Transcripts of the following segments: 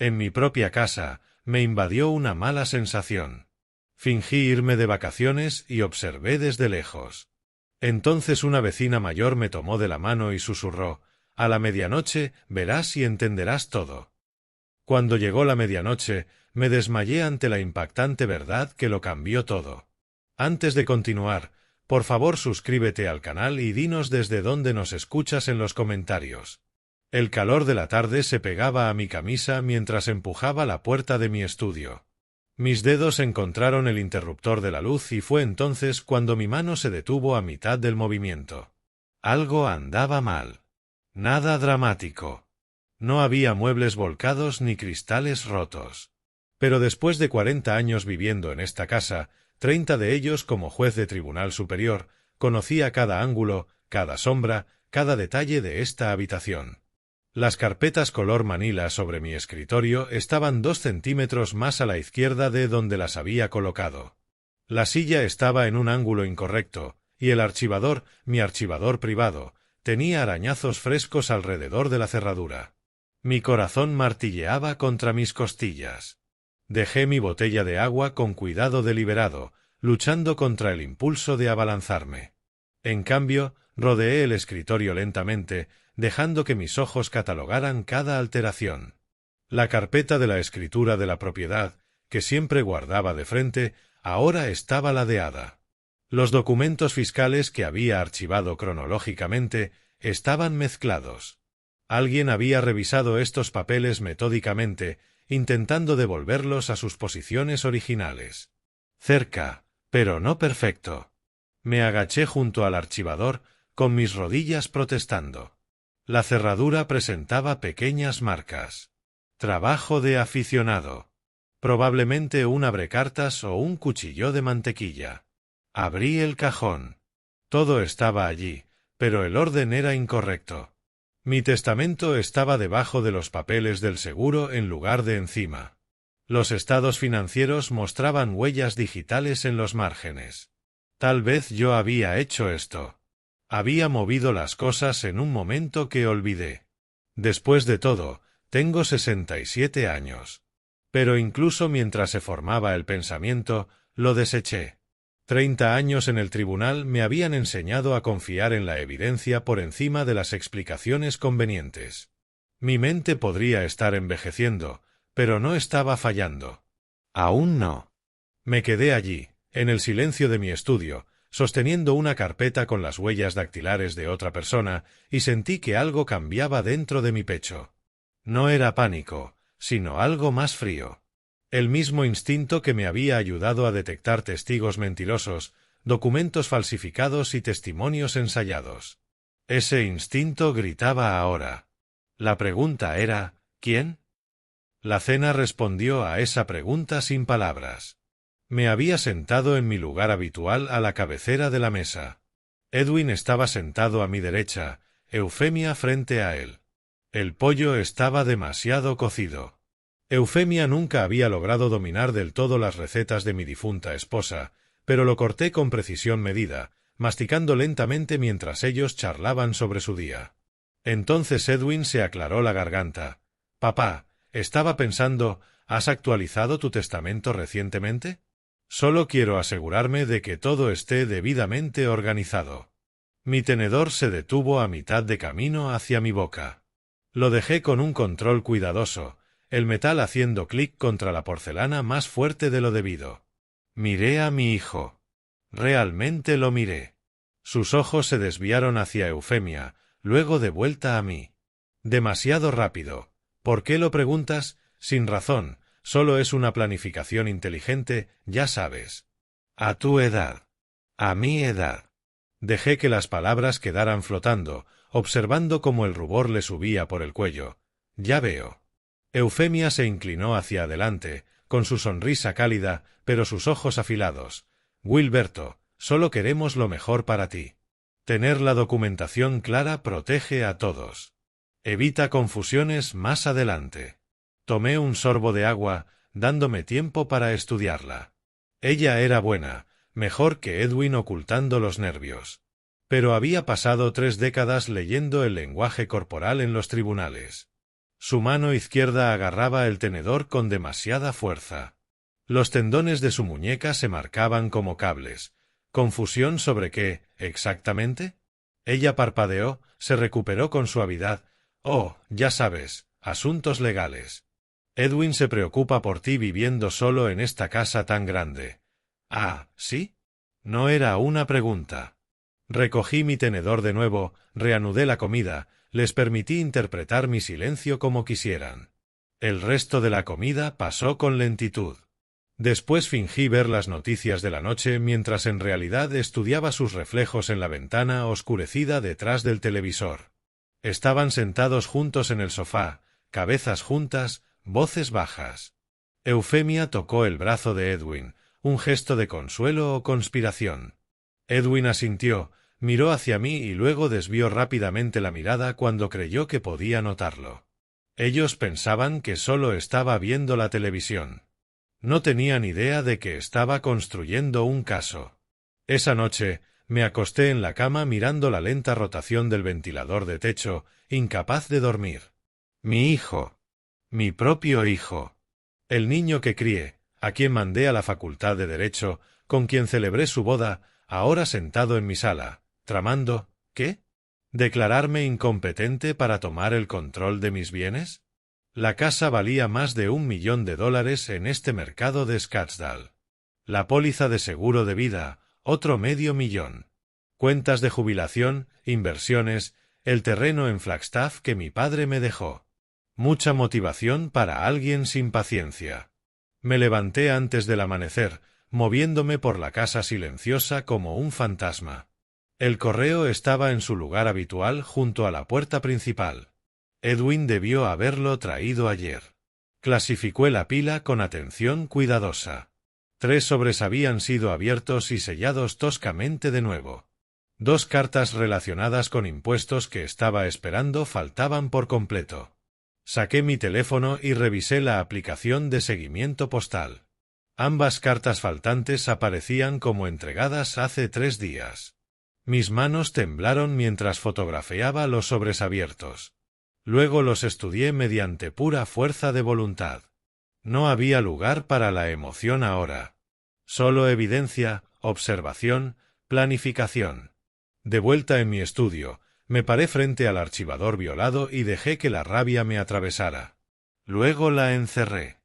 En mi propia casa, me invadió una mala sensación. Fingí irme de vacaciones y observé desde lejos. Entonces una vecina mayor me tomó de la mano y susurró: «A la medianoche verás y entenderás todo». Cuando llegó la medianoche, me desmayé ante la impactante verdad que lo cambió todo. Antes de continuar, por favor suscríbete al canal y dinos desde dónde nos escuchas en los comentarios. El calor de la tarde se pegaba a mi camisa mientras empujaba la puerta de mi estudio. Mis dedos encontraron el interruptor de la luz y fue entonces cuando mi mano se detuvo a mitad del movimiento. Algo andaba mal. Nada dramático. No había muebles volcados ni cristales rotos. Pero después de 40 años viviendo en esta casa, 30 de ellos como juez de tribunal superior, conocía cada ángulo, cada sombra, cada detalle de esta habitación. Las carpetas color manila sobre mi escritorio estaban 2 centímetros más a la izquierda de donde las había colocado. La silla estaba en un ángulo incorrecto, y el archivador, mi archivador privado, tenía arañazos frescos alrededor de la cerradura. Mi corazón martilleaba contra mis costillas. Dejé mi botella de agua con cuidado deliberado, luchando contra el impulso de abalanzarme. En cambio, rodeé el escritorio lentamente, dejando que mis ojos catalogaran cada alteración. La carpeta de la escritura de la propiedad, que siempre guardaba de frente, ahora estaba ladeada. Los documentos fiscales que había archivado cronológicamente estaban mezclados. Alguien había revisado estos papeles metódicamente, intentando devolverlos a sus posiciones originales. Cerca, pero no perfecto. Me agaché junto al archivador, con mis rodillas protestando. La cerradura presentaba pequeñas marcas. Trabajo de aficionado. Probablemente un abrecartas o un cuchillo de mantequilla. Abrí el cajón. Todo estaba allí, pero el orden era incorrecto. Mi testamento estaba debajo de los papeles del seguro en lugar de encima. Los estados financieros mostraban huellas digitales en los márgenes. Tal vez yo había hecho esto. Había movido las cosas en un momento que olvidé. Después de todo, tengo 67 años. Pero incluso mientras se formaba el pensamiento, lo deseché. 30 años en el tribunal me habían enseñado a confiar en la evidencia por encima de las explicaciones convenientes. Mi mente podría estar envejeciendo, pero no estaba fallando. Aún no. Me quedé allí, en el silencio de mi estudio, sosteniendo una carpeta con las huellas dactilares de otra persona, y sentí que algo cambiaba dentro de mi pecho. No era pánico, sino algo más frío. El mismo instinto que me había ayudado a detectar testigos mentirosos, documentos falsificados y testimonios ensayados. Ese instinto gritaba ahora. La pregunta era, ¿quién? La cena respondió a esa pregunta sin palabras. Me había sentado en mi lugar habitual a la cabecera de la mesa. Edwin estaba sentado a mi derecha, Eufemia frente a él. El pollo estaba demasiado cocido. Eufemia nunca había logrado dominar del todo las recetas de mi difunta esposa, pero lo corté con precisión medida, masticando lentamente mientras ellos charlaban sobre su día. Entonces Edwin se aclaró la garganta. «Papá, estaba pensando, ¿has actualizado tu testamento recientemente? Solo quiero asegurarme de que todo esté debidamente organizado». Mi tenedor se detuvo a mitad de camino hacia mi boca. Lo dejé con un control cuidadoso, el metal haciendo clic contra la porcelana más fuerte de lo debido. Miré a mi hijo. Realmente lo miré. Sus ojos se desviaron hacia Eufemia, luego de vuelta a mí. Demasiado rápido. ¿Por qué lo preguntas? Sin razón, solo es una planificación inteligente, ya sabes. A tu edad. A mi edad. Dejé que las palabras quedaran flotando, observando cómo el rubor le subía por el cuello. Ya veo. Eufemia se inclinó hacia adelante, con su sonrisa cálida, pero sus ojos afilados. Wilberto, solo queremos lo mejor para ti. Tener la documentación clara protege a todos. Evita confusiones más adelante. Tomé un sorbo de agua, dándome tiempo para estudiarla. Ella era buena, mejor que Edwin ocultando los nervios. Pero había pasado 3 décadas leyendo el lenguaje corporal en los tribunales. Su mano izquierda agarraba el tenedor con demasiada fuerza. Los tendones de su muñeca se marcaban como cables. ¿Confusión sobre qué, exactamente? Ella parpadeó, se recuperó con suavidad. Oh, ya sabes, asuntos legales. Edwin se preocupa por ti viviendo solo en esta casa tan grande. Ah, ¿sí? No era una pregunta. Recogí mi tenedor de nuevo, reanudé la comida, les permití interpretar mi silencio como quisieran. El resto de la comida pasó con lentitud. Después fingí ver las noticias de la noche mientras en realidad estudiaba sus reflejos en la ventana oscurecida detrás del televisor. Estaban sentados juntos en el sofá, cabezas juntas, voces bajas. Eufemia tocó el brazo de Edwin, un gesto de consuelo o conspiración. Edwin asintió, miró hacia mí y luego desvió rápidamente la mirada cuando creyó que podía notarlo. Ellos pensaban que solo estaba viendo la televisión. No tenían idea de que estaba construyendo un caso. Esa noche, me acosté en la cama mirando la lenta rotación del ventilador de techo, incapaz de dormir. Mi hijo. Mi propio hijo. El niño que crié, a quien mandé a la Facultad de Derecho, con quien celebré su boda, ahora sentado en mi sala, tramando, ¿qué? ¿Declararme incompetente para tomar el control de mis bienes? La casa valía más de $1 millón en este mercado de Scottsdale. La póliza de seguro de vida, otro $500 000. Cuentas de jubilación, inversiones, el terreno en Flagstaff que mi padre me dejó. Mucha motivación para alguien sin paciencia. Me levanté antes del amanecer, moviéndome por la casa silenciosa como un fantasma. El correo estaba en su lugar habitual junto a la puerta principal. Edwin debió haberlo traído ayer. Clasificó la pila con atención cuidadosa. 3 sobres habían sido abiertos y sellados toscamente de nuevo. 2 cartas relacionadas con impuestos que estaba esperando faltaban por completo. Saqué mi teléfono y revisé la aplicación de seguimiento postal. Ambas cartas faltantes aparecían como entregadas hace 3 días. Mis manos temblaron mientras fotografiaba los sobres abiertos. Luego los estudié mediante pura fuerza de voluntad. No había lugar para la emoción ahora. Solo evidencia, observación, planificación. De vuelta en mi estudio, me paré frente al archivador violado y dejé que la rabia me atravesara. Luego la encerré.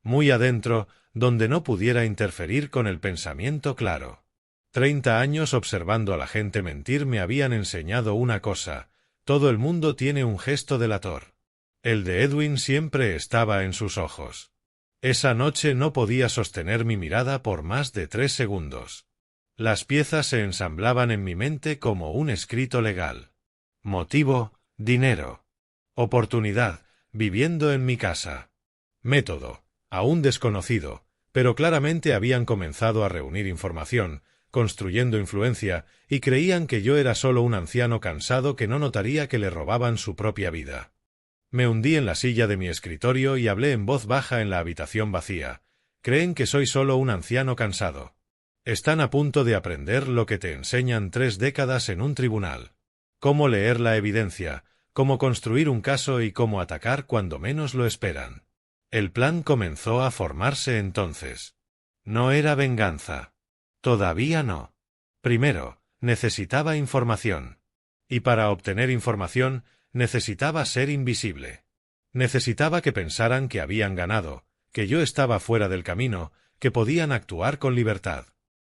Muy adentro, donde no pudiera interferir con el pensamiento claro. 30 años observando a la gente mentir me habían enseñado una cosa: todo el mundo tiene un gesto delator. El de Edwin siempre estaba en sus ojos. Esa noche no podía sostener mi mirada por más de 3 segundos. Las piezas se ensamblaban en mi mente como un escrito legal. Motivo, dinero. Oportunidad, viviendo en mi casa. Método, aún desconocido, pero claramente habían comenzado a reunir información, construyendo influencia, y creían que yo era solo un anciano cansado que no notaría que le robaban su propia vida. Me hundí en la silla de mi escritorio y hablé en voz baja en la habitación vacía. Creen que soy solo un anciano cansado. Están a punto de aprender lo que te enseñan 3 décadas en un tribunal. Cómo leer la evidencia, cómo construir un caso y cómo atacar cuando menos lo esperan. El plan comenzó a formarse entonces. No era venganza. Todavía no. Primero, necesitaba información. Y para obtener información, necesitaba ser invisible. Necesitaba que pensaran que habían ganado, que yo estaba fuera del camino, que podían actuar con libertad.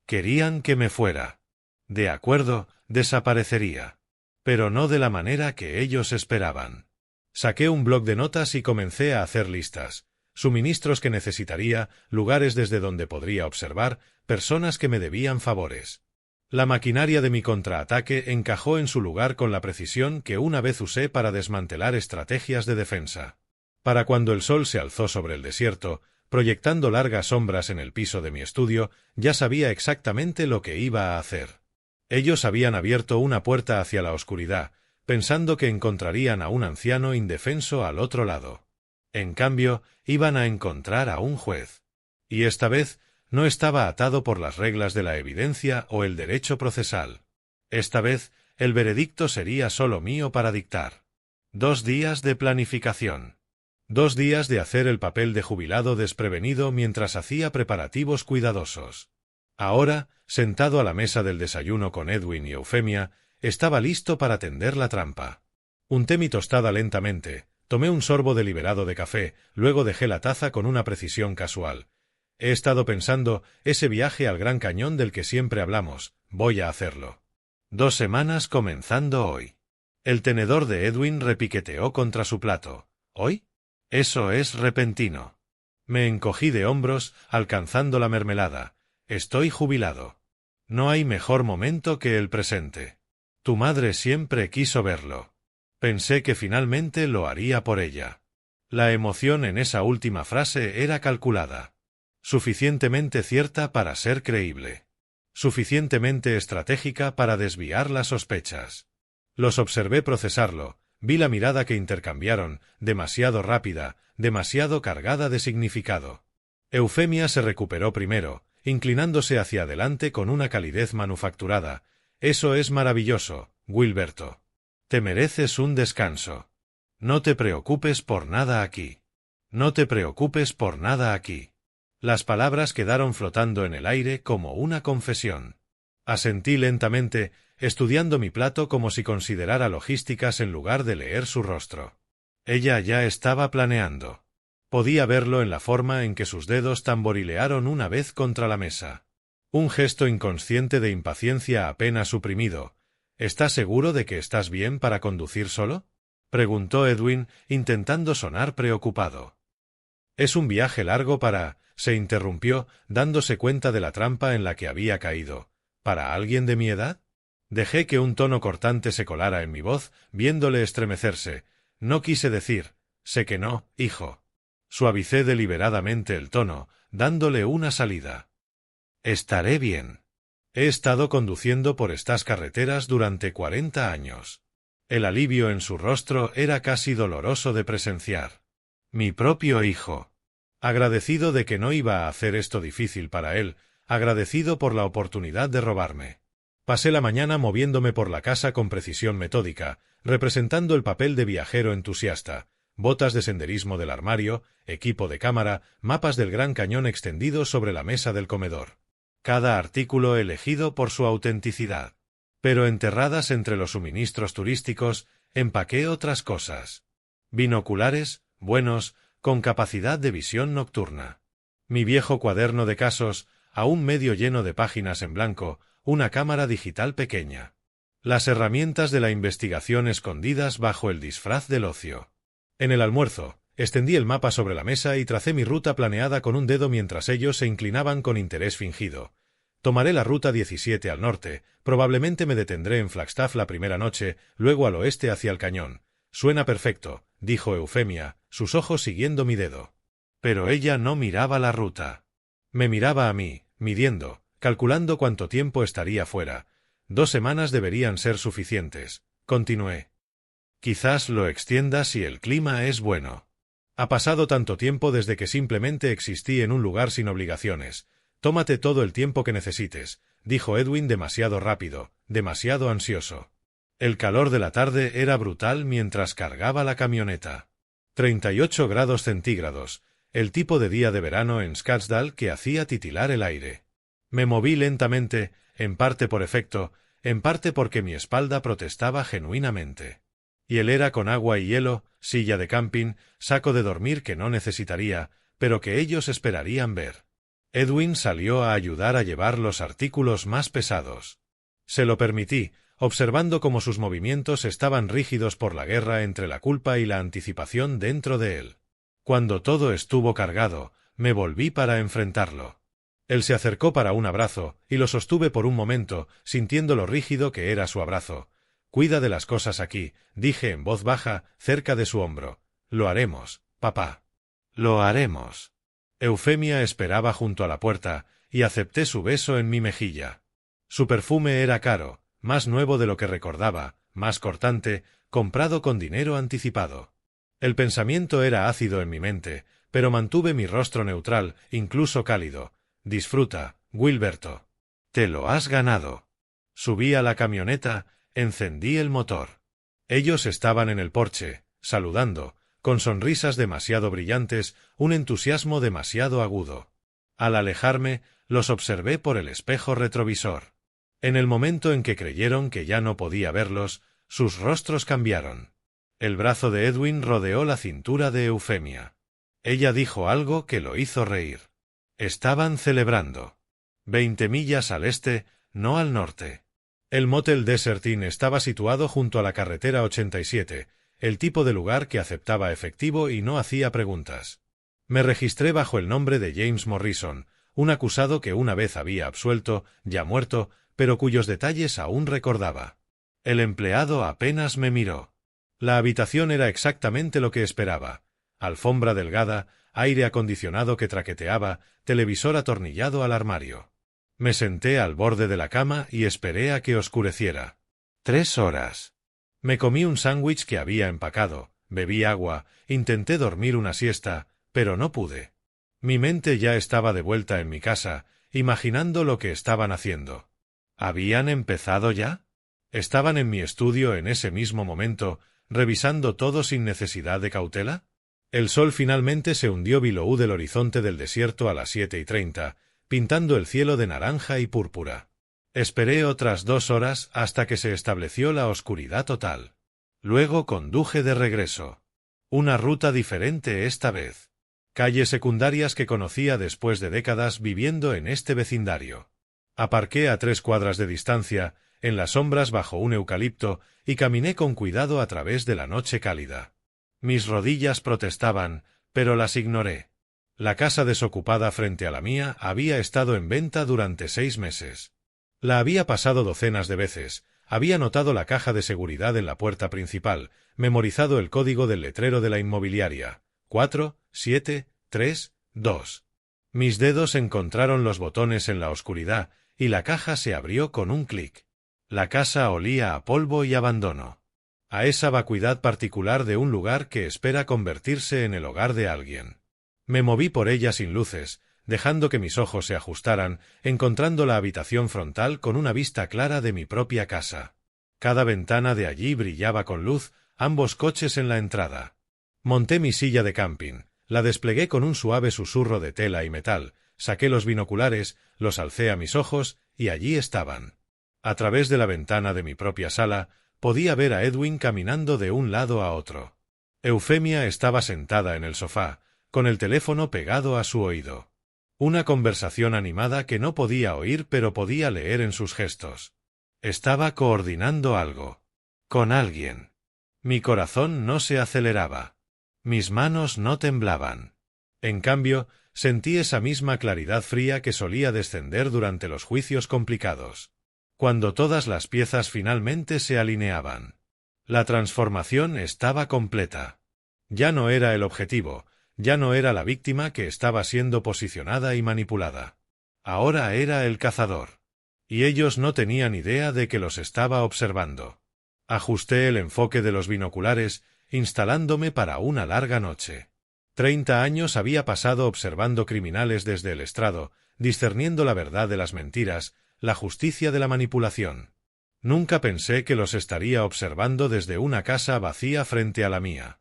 Querían que me fuera. De acuerdo, desaparecería. Pero no de la manera que ellos esperaban. Saqué un bloc de notas y comencé a hacer listas. Suministros que necesitaría, lugares desde donde podría observar, personas que me debían favores. La maquinaria de mi contraataque encajó en su lugar con la precisión que una vez usé para desmantelar estrategias de defensa. Para cuando el sol se alzó sobre el desierto, proyectando largas sombras en el piso de mi estudio, ya sabía exactamente lo que iba a hacer. Ellos habían abierto una puerta hacia la oscuridad, pensando que encontrarían a un anciano indefenso al otro lado. En cambio, iban a encontrar a un juez. Y esta vez, no estaba atado por las reglas de la evidencia o el derecho procesal. Esta vez, el veredicto sería solo mío para dictar. 2 días de planificación. 2 días de hacer el papel de jubilado desprevenido mientras hacía preparativos cuidadosos. Ahora, sentado a la mesa del desayuno con Edwin y Eufemia, estaba listo para tender la trampa. Unté mi tostada lentamente, tomé un sorbo deliberado de café, luego dejé la taza con una precisión casual. He estado pensando, ese viaje al Gran Cañón del que siempre hablamos, voy a hacerlo. 2 semanas comenzando hoy. El tenedor de Edwin repiqueteó contra su plato. ¿Hoy? Eso es repentino. Me encogí de hombros, alcanzando la mermelada. Estoy jubilado. No hay mejor momento que el presente. Tu madre siempre quiso verlo. Pensé que finalmente lo haría por ella. La emoción en esa última frase era calculada. Suficientemente cierta para ser creíble. Suficientemente estratégica para desviar las sospechas. Los observé procesarlo, vi la mirada que intercambiaron, demasiado rápida, demasiado cargada de significado. Eufemia se recuperó primero, inclinándose hacia adelante con una calidez manufacturada. Eso es maravilloso, Wilberto. Te mereces un descanso. No te preocupes por nada aquí. No te preocupes por nada aquí. Las palabras quedaron flotando en el aire como una confesión. Asentí lentamente, estudiando mi plato como si considerara logísticas en lugar de leer su rostro. Ella ya estaba planeando. Podía verlo en la forma en que sus dedos tamborilearon una vez contra la mesa. Un gesto inconsciente de impaciencia apenas suprimido. ¿Estás seguro de que estás bien para conducir solo? Preguntó Edwin, intentando sonar preocupado. Es un viaje largo para... se interrumpió, dándose cuenta de la trampa en la que había caído. ¿Para alguien de mi edad? Dejé que un tono cortante se colara en mi voz, viéndole estremecerse. No quise decir, sé que no, hijo. Suavicé deliberadamente el tono, dándole una salida. Estaré bien. He estado conduciendo por estas carreteras durante 40 años. El alivio en su rostro era casi doloroso de presenciar. Mi propio hijo. Agradecido de que no iba a hacer esto difícil para él, agradecido por la oportunidad de robarme. Pasé la mañana moviéndome por la casa con precisión metódica, representando el papel de viajero entusiasta, botas de senderismo del armario, equipo de cámara, mapas del Gran Cañón extendidos sobre la mesa del comedor. Cada artículo elegido por su autenticidad. Pero enterradas entre los suministros turísticos, empaqué otras cosas. Binoculares, buenos, con capacidad de visión nocturna. Mi viejo cuaderno de casos, aún medio lleno de páginas en blanco, una cámara digital pequeña. Las herramientas de la investigación escondidas bajo el disfraz del ocio. En el almuerzo, extendí el mapa sobre la mesa y tracé mi ruta planeada con un dedo mientras ellos se inclinaban con interés fingido. Tomaré la ruta 17 al norte, probablemente me detendré en Flagstaff la primera noche, luego al oeste hacia el cañón. Suena perfecto, dijo Eufemia, sus ojos siguiendo mi dedo. Pero ella no miraba la ruta. Me miraba a mí, midiendo, calculando cuánto tiempo estaría fuera. 2 semanas deberían ser suficientes. Continué. Quizás lo extienda si el clima es bueno. Ha pasado tanto tiempo desde que simplemente existí en un lugar sin obligaciones. Tómate todo el tiempo que necesites, dijo Edwin demasiado rápido, demasiado ansioso. El calor de la tarde era brutal mientras cargaba la camioneta. 38 grados centígrados, el tipo de día de verano en Scottsdale que hacía titilar el aire. Me moví lentamente, en parte por efecto, en parte porque mi espalda protestaba genuinamente. Hielera con agua y hielo, silla de camping, saco de dormir que no necesitaría, pero que ellos esperarían ver. Edwin salió a ayudar a llevar los artículos más pesados. Se lo permití, observando cómo sus movimientos estaban rígidos por la guerra entre la culpa y la anticipación dentro de él. Cuando todo estuvo cargado, me volví para enfrentarlo. Él se acercó para un abrazo, y lo sostuve por un momento, sintiendo lo rígido que era su abrazo. Cuida de las cosas aquí, dije en voz baja, cerca de su hombro. Lo haremos, papá. Lo haremos. Eufemia esperaba junto a la puerta, y acepté su beso en mi mejilla. Su perfume era caro, más nuevo de lo que recordaba, más cortante, comprado con dinero anticipado. El pensamiento era ácido en mi mente, pero mantuve mi rostro neutral, incluso cálido. Disfruta, Wilberto. Te lo has ganado. Subí a la camioneta, encendí el motor. Ellos estaban en el porche, saludando, con sonrisas demasiado brillantes, un entusiasmo demasiado agudo. Al alejarme, los observé por el espejo retrovisor. En el momento en que creyeron que ya no podía verlos, sus rostros cambiaron. El brazo de Edwin rodeó la cintura de Eufemia. Ella dijo algo que lo hizo reír. Estaban celebrando. 20 millas al este, no al norte. El Motel Desert Inn estaba situado junto a la carretera 87, el tipo de lugar que aceptaba efectivo y no hacía preguntas. Me registré bajo el nombre de James Morrison, un acusado que una vez había absuelto, ya muerto, pero cuyos detalles aún recordaba. El empleado apenas me miró. La habitación era exactamente lo que esperaba. Alfombra delgada, aire acondicionado que traqueteaba, televisor atornillado al armario. Me senté al borde de la cama y esperé a que oscureciera. 3 horas. Me comí un sándwich que había empacado, bebí agua, intenté dormir una siesta, pero no pude. Mi mente ya estaba de vuelta en mi casa, imaginando lo que estaban haciendo. ¿Habían empezado ya? ¿Estaban en mi estudio en ese mismo momento, revisando todo sin necesidad de cautela? El sol finalmente se hundió below del horizonte del desierto a las 7:30, pintando el cielo de naranja y púrpura. Esperé otras 2 horas hasta que se estableció la oscuridad total. Luego conduje de regreso. Una ruta diferente esta vez. Calles secundarias que conocía después de décadas viviendo en este vecindario. Aparqué a 3 cuadras de distancia, en las sombras bajo un eucalipto, y caminé con cuidado a través de la noche cálida. Mis rodillas protestaban, pero las ignoré. La casa desocupada frente a la mía había estado en venta durante 6 meses. La había pasado docenas de veces, había notado la caja de seguridad en la puerta principal, memorizado el código del letrero de la inmobiliaria. 4, 7, 3, 2. Mis dedos encontraron los botones en la oscuridad, y la caja se abrió con un clic. La casa olía a polvo y abandono. A esa vacuidad particular de un lugar que espera convertirse en el hogar de alguien. Me moví por ella sin luces, dejando que mis ojos se ajustaran, encontrando la habitación frontal con una vista clara de mi propia casa. Cada ventana de allí brillaba con luz, ambos coches en la entrada. Monté mi silla de camping, la desplegué con un suave susurro de tela y metal, saqué los binoculares, los alcé a mis ojos, y allí estaban. A través de la ventana de mi propia sala, podía ver a Edwin caminando de un lado a otro. Eufemia estaba sentada en el sofá, con el teléfono pegado a su oído. Una conversación animada que no podía oír pero podía leer en sus gestos. Estaba coordinando algo. Con alguien. Mi corazón no se aceleraba. Mis manos no temblaban. En cambio, sentí esa misma claridad fría que solía descender durante los juicios complicados. Cuando todas las piezas finalmente se alineaban. La transformación estaba completa. Ya no era el objetivo, ya no era la víctima que estaba siendo posicionada y manipulada. Ahora era el cazador. Y ellos no tenían idea de que los estaba observando. Ajusté el enfoque de los binoculares, instalándome para una larga noche. 30 años había pasado observando criminales desde el estrado, discerniendo la verdad de las mentiras, la justicia de la manipulación. Nunca pensé que los estaría observando desde una casa vacía frente a la mía.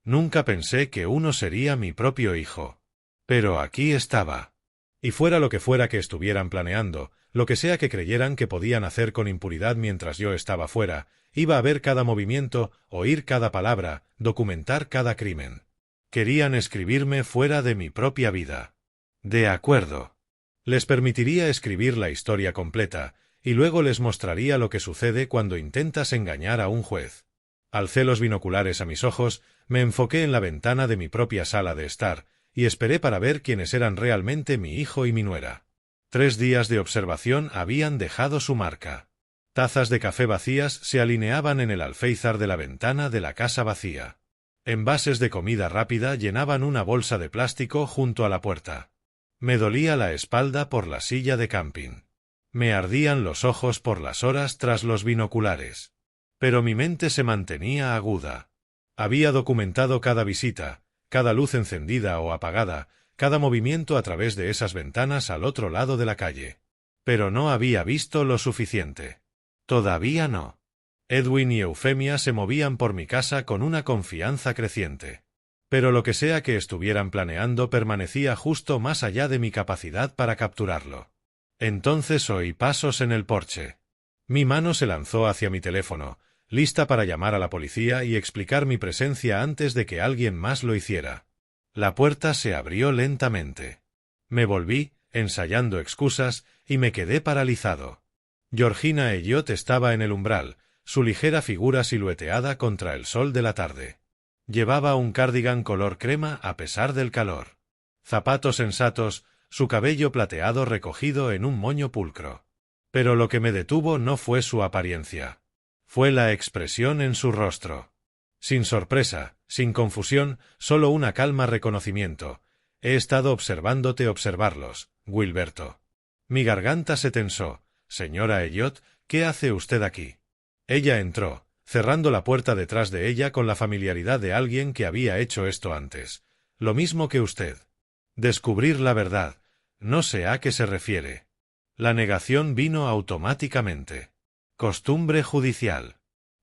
Nunca pensé que uno sería mi propio hijo. Pero aquí estaba. Y fuera lo que fuera que estuvieran planeando, lo que sea que creyeran que podían hacer con impunidad mientras yo estaba fuera, iba a ver cada movimiento, oír cada palabra, documentar cada crimen. Querían escribirme fuera de mi propia vida. De acuerdo. Les permitiría escribir la historia completa, y luego les mostraría lo que sucede cuando intentas engañar a un juez. Alcé los binoculares a mis ojos, me enfoqué en la ventana de mi propia sala de estar, y esperé para ver quiénes eran realmente mi hijo y mi nuera. 3 días de observación habían dejado su marca. Tazas de café vacías se alineaban en el alféizar de la ventana de la casa vacía. Envases de comida rápida llenaban una bolsa de plástico junto a la puerta. Me dolía la espalda por la silla de camping. Me ardían los ojos por las horas tras los binoculares. Pero mi mente se mantenía aguda. Había documentado cada visita, cada luz encendida o apagada, cada movimiento a través de esas ventanas al otro lado de la calle. Pero no había visto lo suficiente. Todavía no. Edwin y Eufemia se movían por mi casa con una confianza creciente. Pero lo que sea que estuvieran planeando permanecía justo más allá de mi capacidad para capturarlo. Entonces oí pasos en el porche. Mi mano se lanzó hacia mi teléfono, lista para llamar a la policía y explicar mi presencia antes de que alguien más lo hiciera. La puerta se abrió lentamente. Me volví, ensayando excusas, y me quedé paralizado. Georgina Elliot estaba en el umbral, su ligera figura silueteada contra el sol de la tarde. Llevaba un cardigan color crema a pesar del calor. Zapatos sensatos, su cabello plateado recogido en un moño pulcro. Pero lo que me detuvo no fue su apariencia. Fue la expresión en su rostro. Sin sorpresa, sin confusión, solo una calma reconocimiento. He estado observándote observarlos, Wilberto. Mi garganta se tensó. Señora Elliot, ¿qué hace usted aquí? Ella entró, cerrando la puerta detrás de ella con la familiaridad de alguien que había hecho esto antes. Lo mismo que usted. Descubrir la verdad. No sé a qué se refiere. La negación vino automáticamente. Costumbre judicial.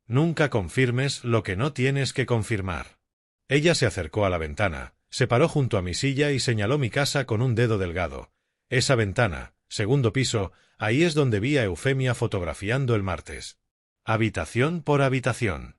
Nunca confirmes lo que no tienes que confirmar. Ella se acercó a la ventana, se paró junto a mi silla y señaló mi casa con un dedo delgado. Esa ventana, segundo piso, ahí es donde vi a Eufemia fotografiando el martes. Habitación por habitación.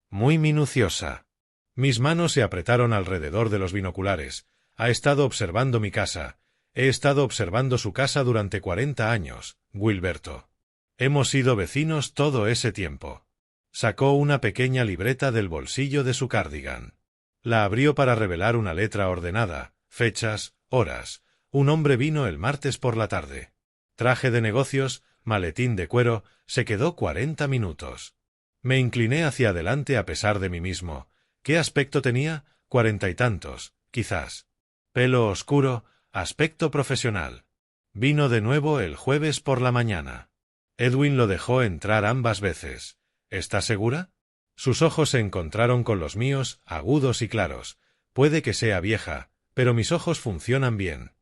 Muy minuciosa. Mis manos se apretaron alrededor de los binoculares. Ha estado observando mi casa. He estado observando su casa durante 40 años, Wilberto. Hemos sido vecinos todo ese tiempo. Sacó una pequeña libreta del bolsillo de su cardigan. La abrió para revelar una letra ordenada, fechas, horas. Un hombre vino el martes por la tarde. Traje de negocios, maletín de cuero, se quedó 40 minutos. Me incliné hacia adelante a pesar de mí mismo. ¿Qué aspecto tenía? 40 y tantos, quizás. Pelo oscuro, aspecto profesional. Vino de nuevo el jueves por la mañana. Edwin lo dejó entrar ambas veces. ¿Está segura? Sus ojos se encontraron con los míos, agudos y claros. Puede que sea vieja, pero mis ojos funcionan bien.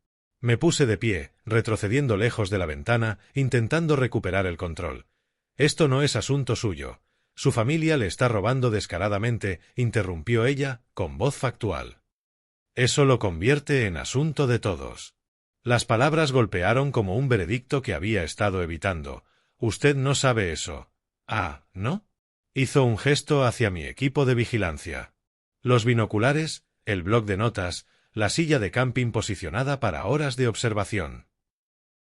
Me puse de pie, retrocediendo lejos de la ventana, intentando recuperar el control. Esto no es asunto suyo. Su familia le está robando descaradamente, interrumpió ella, con voz factual. Eso lo convierte en asunto de todos. Las palabras golpearon como un veredicto que había estado evitando. Usted no sabe eso. Ah, ¿no? Hizo un gesto hacia mi equipo de vigilancia. Los binoculares, el bloc de notas, la silla de camping posicionada para horas de observación.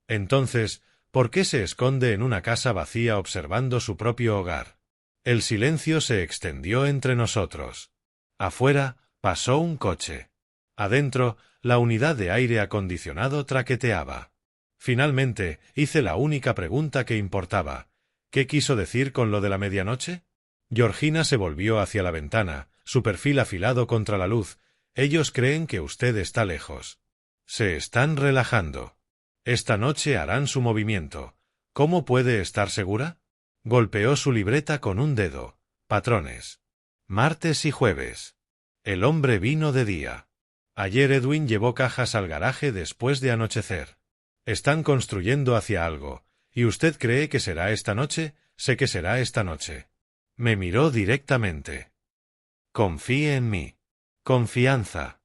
Entonces, ¿por qué se esconde en una casa vacía observando su propio hogar? El silencio se extendió entre nosotros. Afuera, pasó un coche. Adentro, la unidad de aire acondicionado traqueteaba. Finalmente, hice la única pregunta que importaba. ¿Qué quiso decir con lo de la medianoche? Georgina se volvió hacia la ventana, su perfil afilado contra la luz. Ellos creen que usted está lejos. Se están relajando. Esta noche harán su movimiento. ¿Cómo puede estar segura? Golpeó su libreta con un dedo. Patrones. Martes y jueves. El hombre vino de día. Ayer Edwin llevó cajas al garaje después de anochecer. Están construyendo hacia algo. ¿Y usted cree que será esta noche? Sé que será esta noche. Me miró directamente. Confíe en mí. Confianza.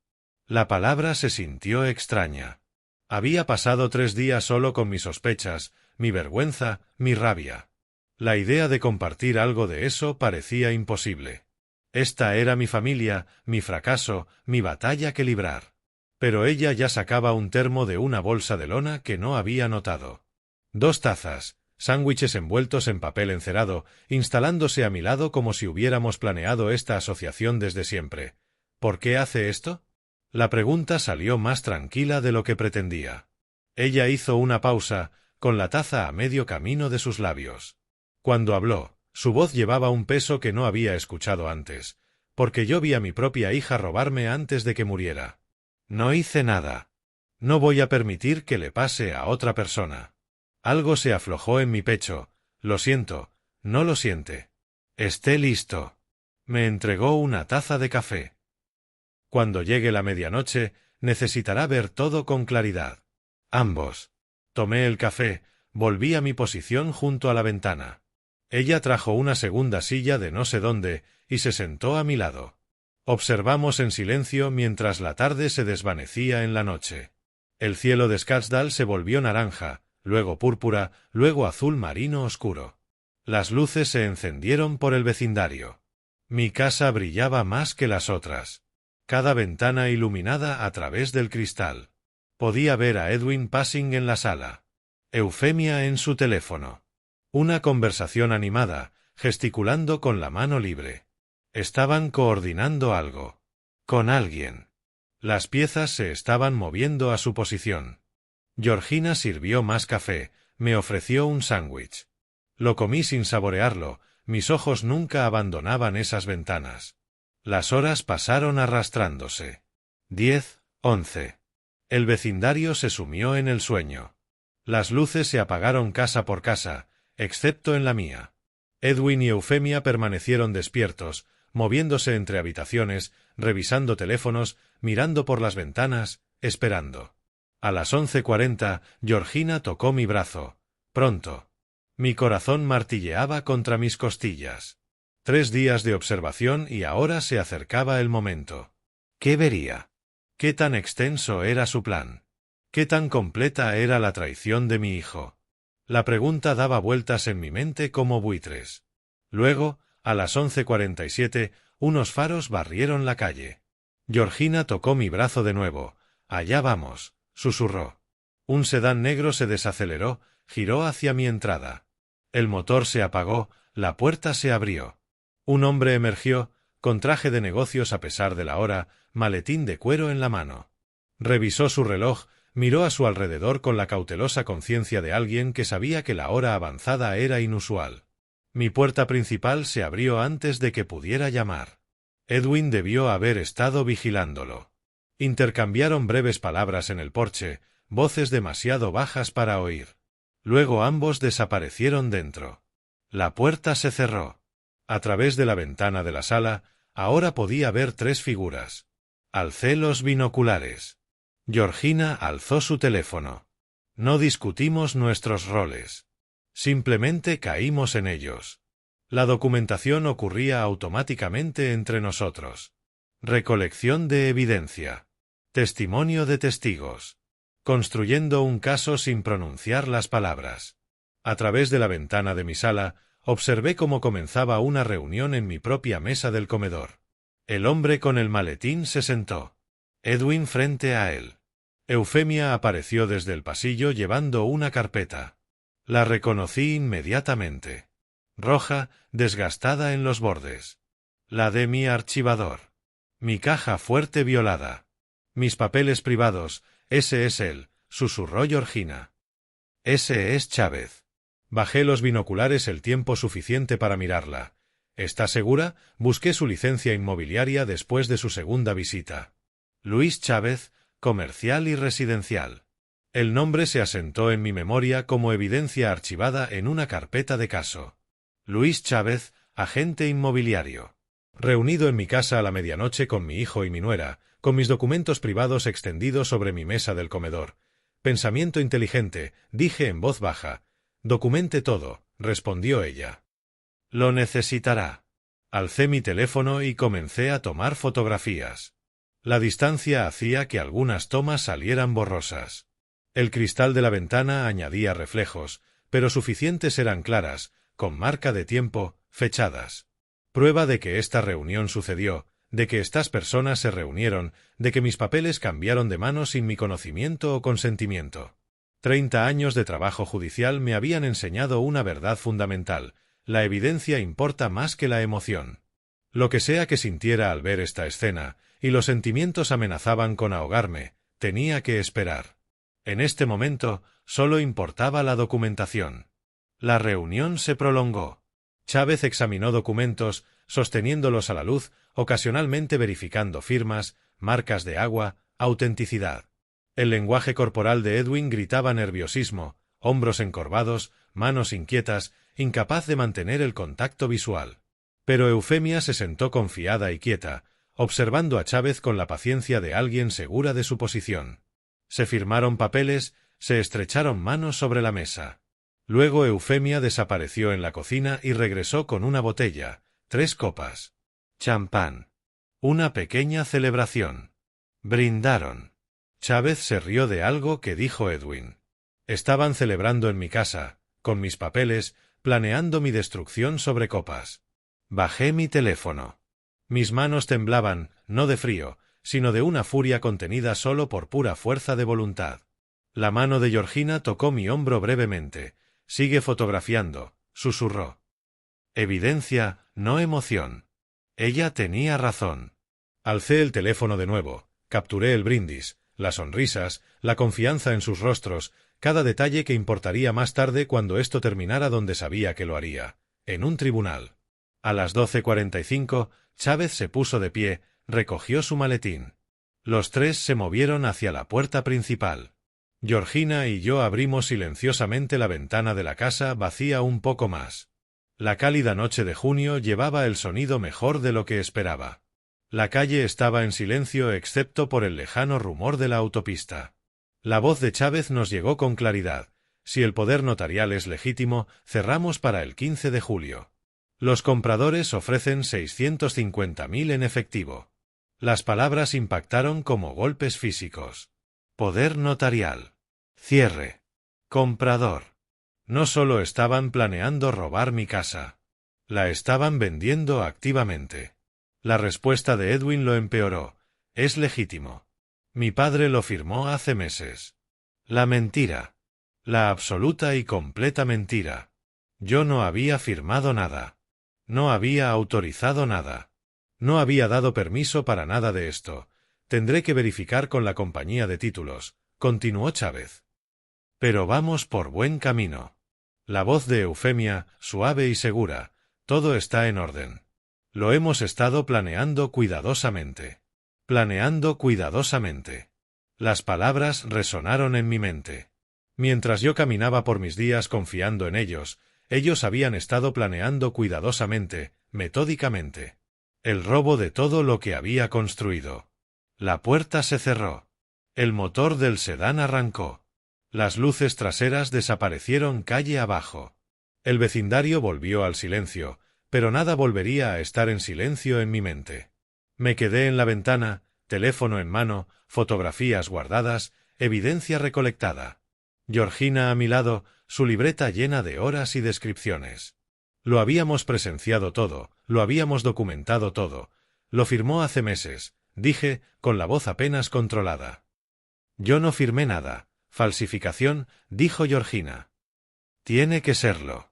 La palabra se sintió extraña. Había pasado 3 días solo con mis sospechas, mi vergüenza, mi rabia. La idea de compartir algo de eso parecía imposible. Esta era mi familia, mi fracaso, mi batalla que librar. Pero ella ya sacaba un termo de una bolsa de lona que no había notado. 2 tazas, sándwiches envueltos en papel encerado, instalándose a mi lado como si hubiéramos planeado esta asociación desde siempre. ¿Por qué hace esto? La pregunta salió más tranquila de lo que pretendía. Ella hizo una pausa, con la taza a medio camino de sus labios. Cuando habló, su voz llevaba un peso que no había escuchado antes, porque yo vi a mi propia hija robarme antes de que muriera. No hice nada. No voy a permitir que le pase a otra persona. Algo se aflojó en mi pecho. Lo siento, no lo siente. Esté listo. Me entregó una taza de café. Cuando llegue la medianoche, necesitará ver todo con claridad. Ambos. Tomé el café, volví a mi posición junto a la ventana. Ella trajo una segunda silla de no sé dónde, y se sentó a mi lado. Observamos en silencio mientras la tarde se desvanecía en la noche. El cielo de Scottsdale se volvió naranja, luego púrpura, luego azul marino oscuro. Las luces se encendieron por el vecindario. Mi casa brillaba más que las otras. Cada ventana iluminada a través del cristal. Podía ver a Edwin Passing en la sala. Eufemia en su teléfono. Una conversación animada, gesticulando con la mano libre. Estaban coordinando algo. Con alguien. Las piezas se estaban moviendo a su posición. Georgina sirvió más café, me ofreció un sándwich. Lo comí sin saborearlo, mis ojos nunca abandonaban esas ventanas. Las horas pasaron arrastrándose. 10, 11. El vecindario se sumió en el sueño. Las luces se apagaron casa por casa, excepto en la mía. Edwin y Eufemia permanecieron despiertos, moviéndose entre habitaciones, revisando teléfonos, mirando por las ventanas, esperando. A las 11:40, Georgina tocó mi brazo. Pronto. Mi corazón martilleaba contra mis costillas. 3 días de observación y ahora se acercaba el momento. ¿Qué vería? ¿Qué tan extenso era su plan? ¿Qué tan completa era la traición de mi hijo? La pregunta daba vueltas en mi mente como buitres. Luego, a las 11:47, unos faros barrieron la calle. Georgina tocó mi brazo de nuevo. «Allá vamos», susurró. Un sedán negro se desaceleró, giró hacia mi entrada. El motor se apagó, la puerta se abrió. Un hombre emergió, con traje de negocios a pesar de la hora, maletín de cuero en la mano. Revisó su reloj, miró a su alrededor con la cautelosa conciencia de alguien que sabía que la hora avanzada era inusual. Mi puerta principal se abrió antes de que pudiera llamar. Edwin debió haber estado vigilándolo. Intercambiaron breves palabras en el porche, voces demasiado bajas para oír. Luego ambos desaparecieron dentro. La puerta se cerró. A través de la ventana de la sala, ahora podía ver 3 figuras. Alcé los binoculares. Georgina alzó su teléfono. No discutimos nuestros roles. Simplemente caímos en ellos. La documentación ocurría automáticamente entre nosotros. Recolección de evidencia. Testimonio de testigos. Construyendo un caso sin pronunciar las palabras. A través de la ventana de mi sala, observé cómo comenzaba una reunión en mi propia mesa del comedor. El hombre con el maletín se sentó. Edwin frente a él. Eufemia apareció desde el pasillo llevando una carpeta. La reconocí inmediatamente. Roja, desgastada en los bordes. La de mi archivador. Mi caja fuerte violada. Mis papeles privados, ese es él, susurró Georgina. Ese es Chávez. Bajé los binoculares el tiempo suficiente para mirarla. ¿Está segura? Busqué su licencia inmobiliaria después de su segunda visita. Luis Chávez, comercial y residencial. El nombre se asentó en mi memoria como evidencia archivada en una carpeta de caso. Luis Chávez, agente inmobiliario. Reunido en mi casa a la medianoche con mi hijo y mi nuera, con mis documentos privados extendidos sobre mi mesa del comedor. Pensamiento inteligente, dije en voz baja. Documente todo, respondió ella. Lo necesitará. Alcé mi teléfono y comencé a tomar fotografías. La distancia hacía que algunas tomas salieran borrosas. El cristal de la ventana añadía reflejos, pero suficientes eran claras, con marca de tiempo, fechadas. Prueba de que esta reunión sucedió, de que estas personas se reunieron, de que mis papeles cambiaron de manos sin mi conocimiento o consentimiento. 30 años de trabajo judicial me habían enseñado una verdad fundamental: la evidencia importa más que la emoción. Lo que sea que sintiera al ver esta escena, y los sentimientos amenazaban con ahogarme, tenía que esperar. En este momento, solo importaba la documentación. La reunión se prolongó. Chávez examinó documentos, sosteniéndolos a la luz, ocasionalmente verificando firmas, marcas de agua, autenticidad. El lenguaje corporal de Edwin gritaba nerviosismo, hombros encorvados, manos inquietas, incapaz de mantener el contacto visual. Pero Eufemia se sentó confiada y quieta, observando a Chávez con la paciencia de alguien segura de su posición. Se firmaron papeles, se estrecharon manos sobre la mesa. Luego Eufemia desapareció en la cocina y regresó con una botella, 3 copas. Champán. Una pequeña celebración. Brindaron. Chávez se rió de algo que dijo Edwin. Estaban celebrando en mi casa, con mis papeles, planeando mi destrucción sobre copas. Bajé mi teléfono. Mis manos temblaban, no de frío, sino de una furia contenida solo por pura fuerza de voluntad. La mano de Georgina tocó mi hombro brevemente. Sigue fotografiando, susurró. Evidencia, no emoción. Ella tenía razón. Alcé el teléfono de nuevo, capturé el brindis, las sonrisas, la confianza en sus rostros, cada detalle que importaría más tarde cuando esto terminara donde sabía que lo haría, en un tribunal. A las 12:45, Chávez se puso de pie, recogió su maletín. Los tres se movieron hacia la puerta principal. Georgina y yo abrimos silenciosamente la ventana de la casa vacía un poco más. La cálida noche de junio llevaba el sonido mejor de lo que esperaba. La calle estaba en silencio excepto por el lejano rumor de la autopista. La voz de Chávez nos llegó con claridad. Si el poder notarial es legítimo, cerramos para el 15 de julio. Los compradores ofrecen 650.000 en efectivo. Las palabras impactaron como golpes físicos. Poder notarial. Cierre. Comprador. No solo estaban planeando robar mi casa. La estaban vendiendo activamente. La respuesta de Edwin lo empeoró. Es legítimo. Mi padre lo firmó hace meses. La mentira. La absoluta y completa mentira. Yo no había firmado nada. No había autorizado nada. No había dado permiso para nada de esto. Tendré que verificar con la compañía de títulos, continuó Chávez. Pero vamos por buen camino. La voz de Eufemia, suave y segura, todo está en orden. Lo hemos estado planeando cuidadosamente. Planeando cuidadosamente. Las palabras resonaron en mi mente. Mientras yo caminaba por mis días confiando en ellos habían estado planeando cuidadosamente, metódicamente. El robo de todo lo que había construido. La puerta se cerró. El motor del sedán arrancó. Las luces traseras desaparecieron calle abajo. El vecindario volvió al silencio, pero nada volvería a estar en silencio en mi mente. Me quedé en la ventana, teléfono en mano, fotografías guardadas, evidencia recolectada. Georgina a mi lado, su libreta llena de horas y descripciones. Lo habíamos presenciado todo, lo habíamos documentado todo. Lo firmó hace meses, dije, con la voz apenas controlada. Yo no firmé nada. Falsificación, dijo Georgina. Tiene que serlo.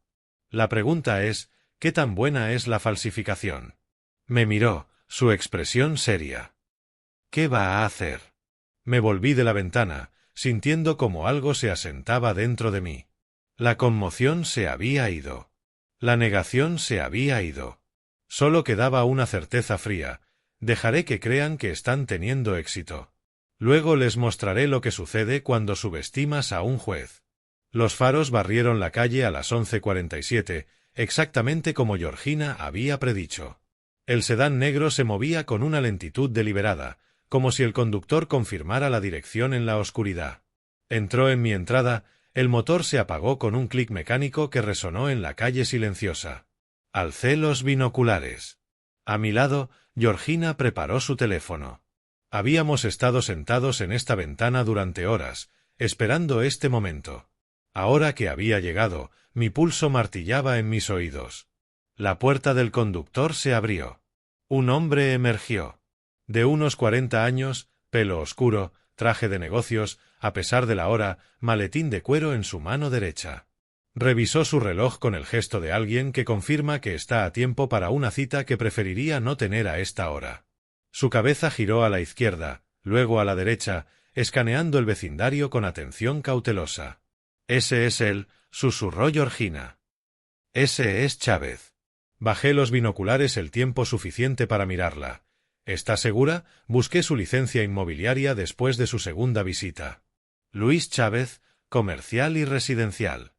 La pregunta es, ¿qué tan buena es la falsificación? Me miró, su expresión seria. ¿Qué va a hacer? Me volví de la ventana, sintiendo como algo se asentaba dentro de mí. La conmoción se había ido. La negación se había ido. Solo quedaba una certeza fría. Dejaré que crean que están teniendo éxito. Luego les mostraré lo que sucede cuando subestimas a un juez. Los faros barrieron la calle a las 11:47, exactamente como Georgina había predicho. El sedán negro se movía con una lentitud deliberada, como si el conductor confirmara la dirección en la oscuridad. Entró en mi entrada, el motor se apagó con un clic mecánico que resonó en la calle silenciosa. Alcé los binoculares. A mi lado, Georgina preparó su teléfono. Habíamos estado sentados en esta ventana durante horas, esperando este momento. Ahora que había llegado, mi pulso martillaba en mis oídos. La puerta del conductor se abrió. Un hombre emergió. De unos 40 años, pelo oscuro, traje de negocios, a pesar de la hora, maletín de cuero en su mano derecha. Revisó su reloj con el gesto de alguien que confirma que está a tiempo para una cita que preferiría no tener a esta hora. Su cabeza giró a la izquierda, luego a la derecha, escaneando el vecindario con atención cautelosa. «Ese es él», susurró Georgina. «Ese es Chávez». Bajé los binoculares el tiempo suficiente para mirarla. ¿Está segura? Busqué su licencia inmobiliaria después de su segunda visita. Luis Chávez, comercial y residencial.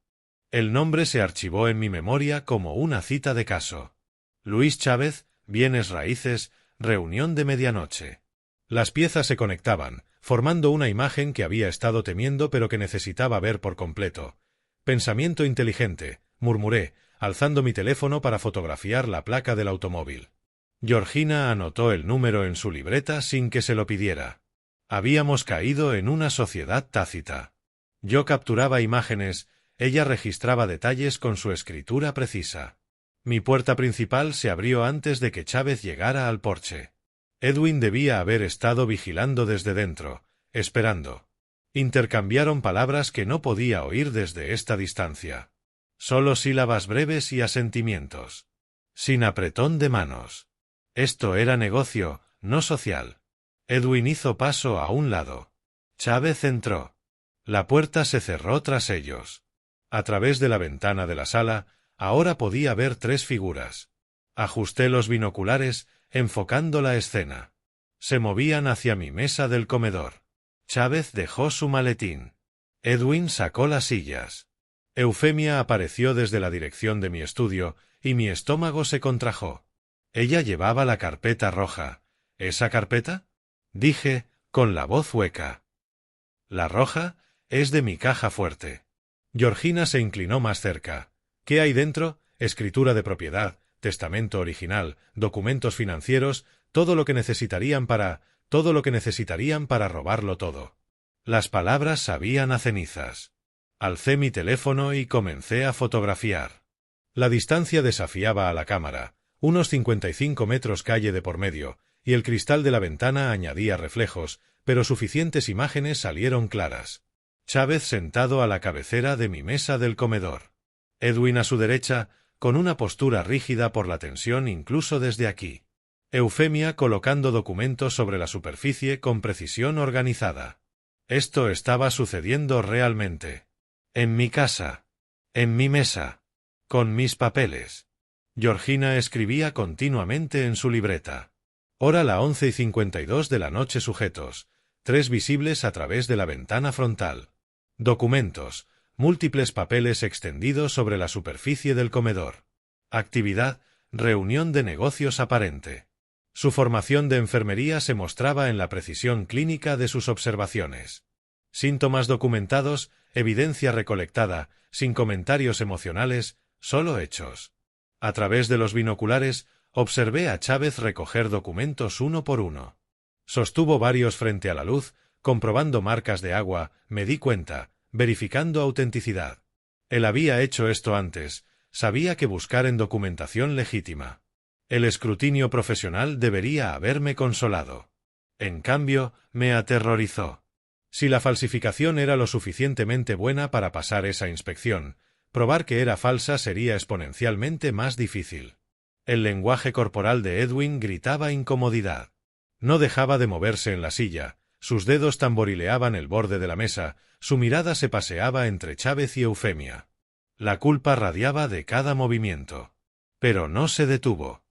El nombre se archivó en mi memoria como una cita de caso. Luis Chávez, bienes raíces, reunión de medianoche. Las piezas se conectaban, formando una imagen que había estado temiendo pero que necesitaba ver por completo. Pensamiento inteligente, murmuré, alzando mi teléfono para fotografiar la placa del automóvil. Georgina anotó el número en su libreta sin que se lo pidiera. Habíamos caído en una sociedad tácita. Yo capturaba imágenes, ella registraba detalles con su escritura precisa. Mi puerta principal se abrió antes de que Chávez llegara al porche. Edwin debía haber estado vigilando desde dentro, esperando. Intercambiaron palabras que no podía oír desde esta distancia. Solo sílabas breves y asentimientos. Sin apretón de manos. Esto era negocio, no social. Edwin hizo paso a un lado. Chávez entró. La puerta se cerró tras ellos. A través de la ventana de la sala, ahora podía ver 3 figuras. Ajusté los binoculares, enfocando la escena. Se movían hacia mi mesa del comedor. Chávez dejó su maletín. Edwin sacó las sillas. Eufemia apareció desde la dirección de mi estudio, y mi estómago se contrajo. Ella llevaba la carpeta roja. ¿Esa carpeta? Dije, con la voz hueca. La roja es de mi caja fuerte. Georgina se inclinó más cerca. ¿Qué hay dentro? Escritura de propiedad, testamento original, documentos financieros, todo lo que necesitarían para robarlo todo. Las palabras sabían a cenizas. Alcé mi teléfono y comencé a fotografiar. La distancia desafiaba a la cámara, unos 55 metros calle de por medio, y el cristal de la ventana añadía reflejos, pero suficientes imágenes salieron claras. Chávez sentado a la cabecera de mi mesa del comedor. Edwin a su derecha, con una postura rígida por la tensión incluso desde aquí. Eufemia colocando documentos sobre la superficie con precisión organizada. Esto estaba sucediendo realmente. En mi casa. En mi mesa. Con mis papeles. Georgina escribía continuamente en su libreta. Hora la 11:52 de la noche sujetos, 3 visibles a través de la ventana frontal. Documentos, múltiples papeles extendidos sobre la superficie del comedor. Actividad, reunión de negocios aparente. Su formación de enfermería se mostraba en la precisión clínica de sus observaciones. Síntomas documentados, evidencia recolectada, sin comentarios emocionales, solo hechos. A través de los binoculares, observé a Chávez recoger documentos uno por uno. Sostuvo varios frente a la luz, comprobando marcas de agua, me di cuenta, verificando autenticidad. Él había hecho esto antes, sabía que buscar en documentación legítima. El escrutinio profesional debería haberme consolado. En cambio, me aterrorizó. Si la falsificación era lo suficientemente buena para pasar esa inspección, probar que era falsa sería exponencialmente más difícil. El lenguaje corporal de Edwin gritaba incomodidad. No dejaba de moverse en la silla, sus dedos tamborileaban el borde de la mesa, su mirada se paseaba entre Chávez y Eufemia. La culpa radiaba de cada movimiento. Pero no se detuvo.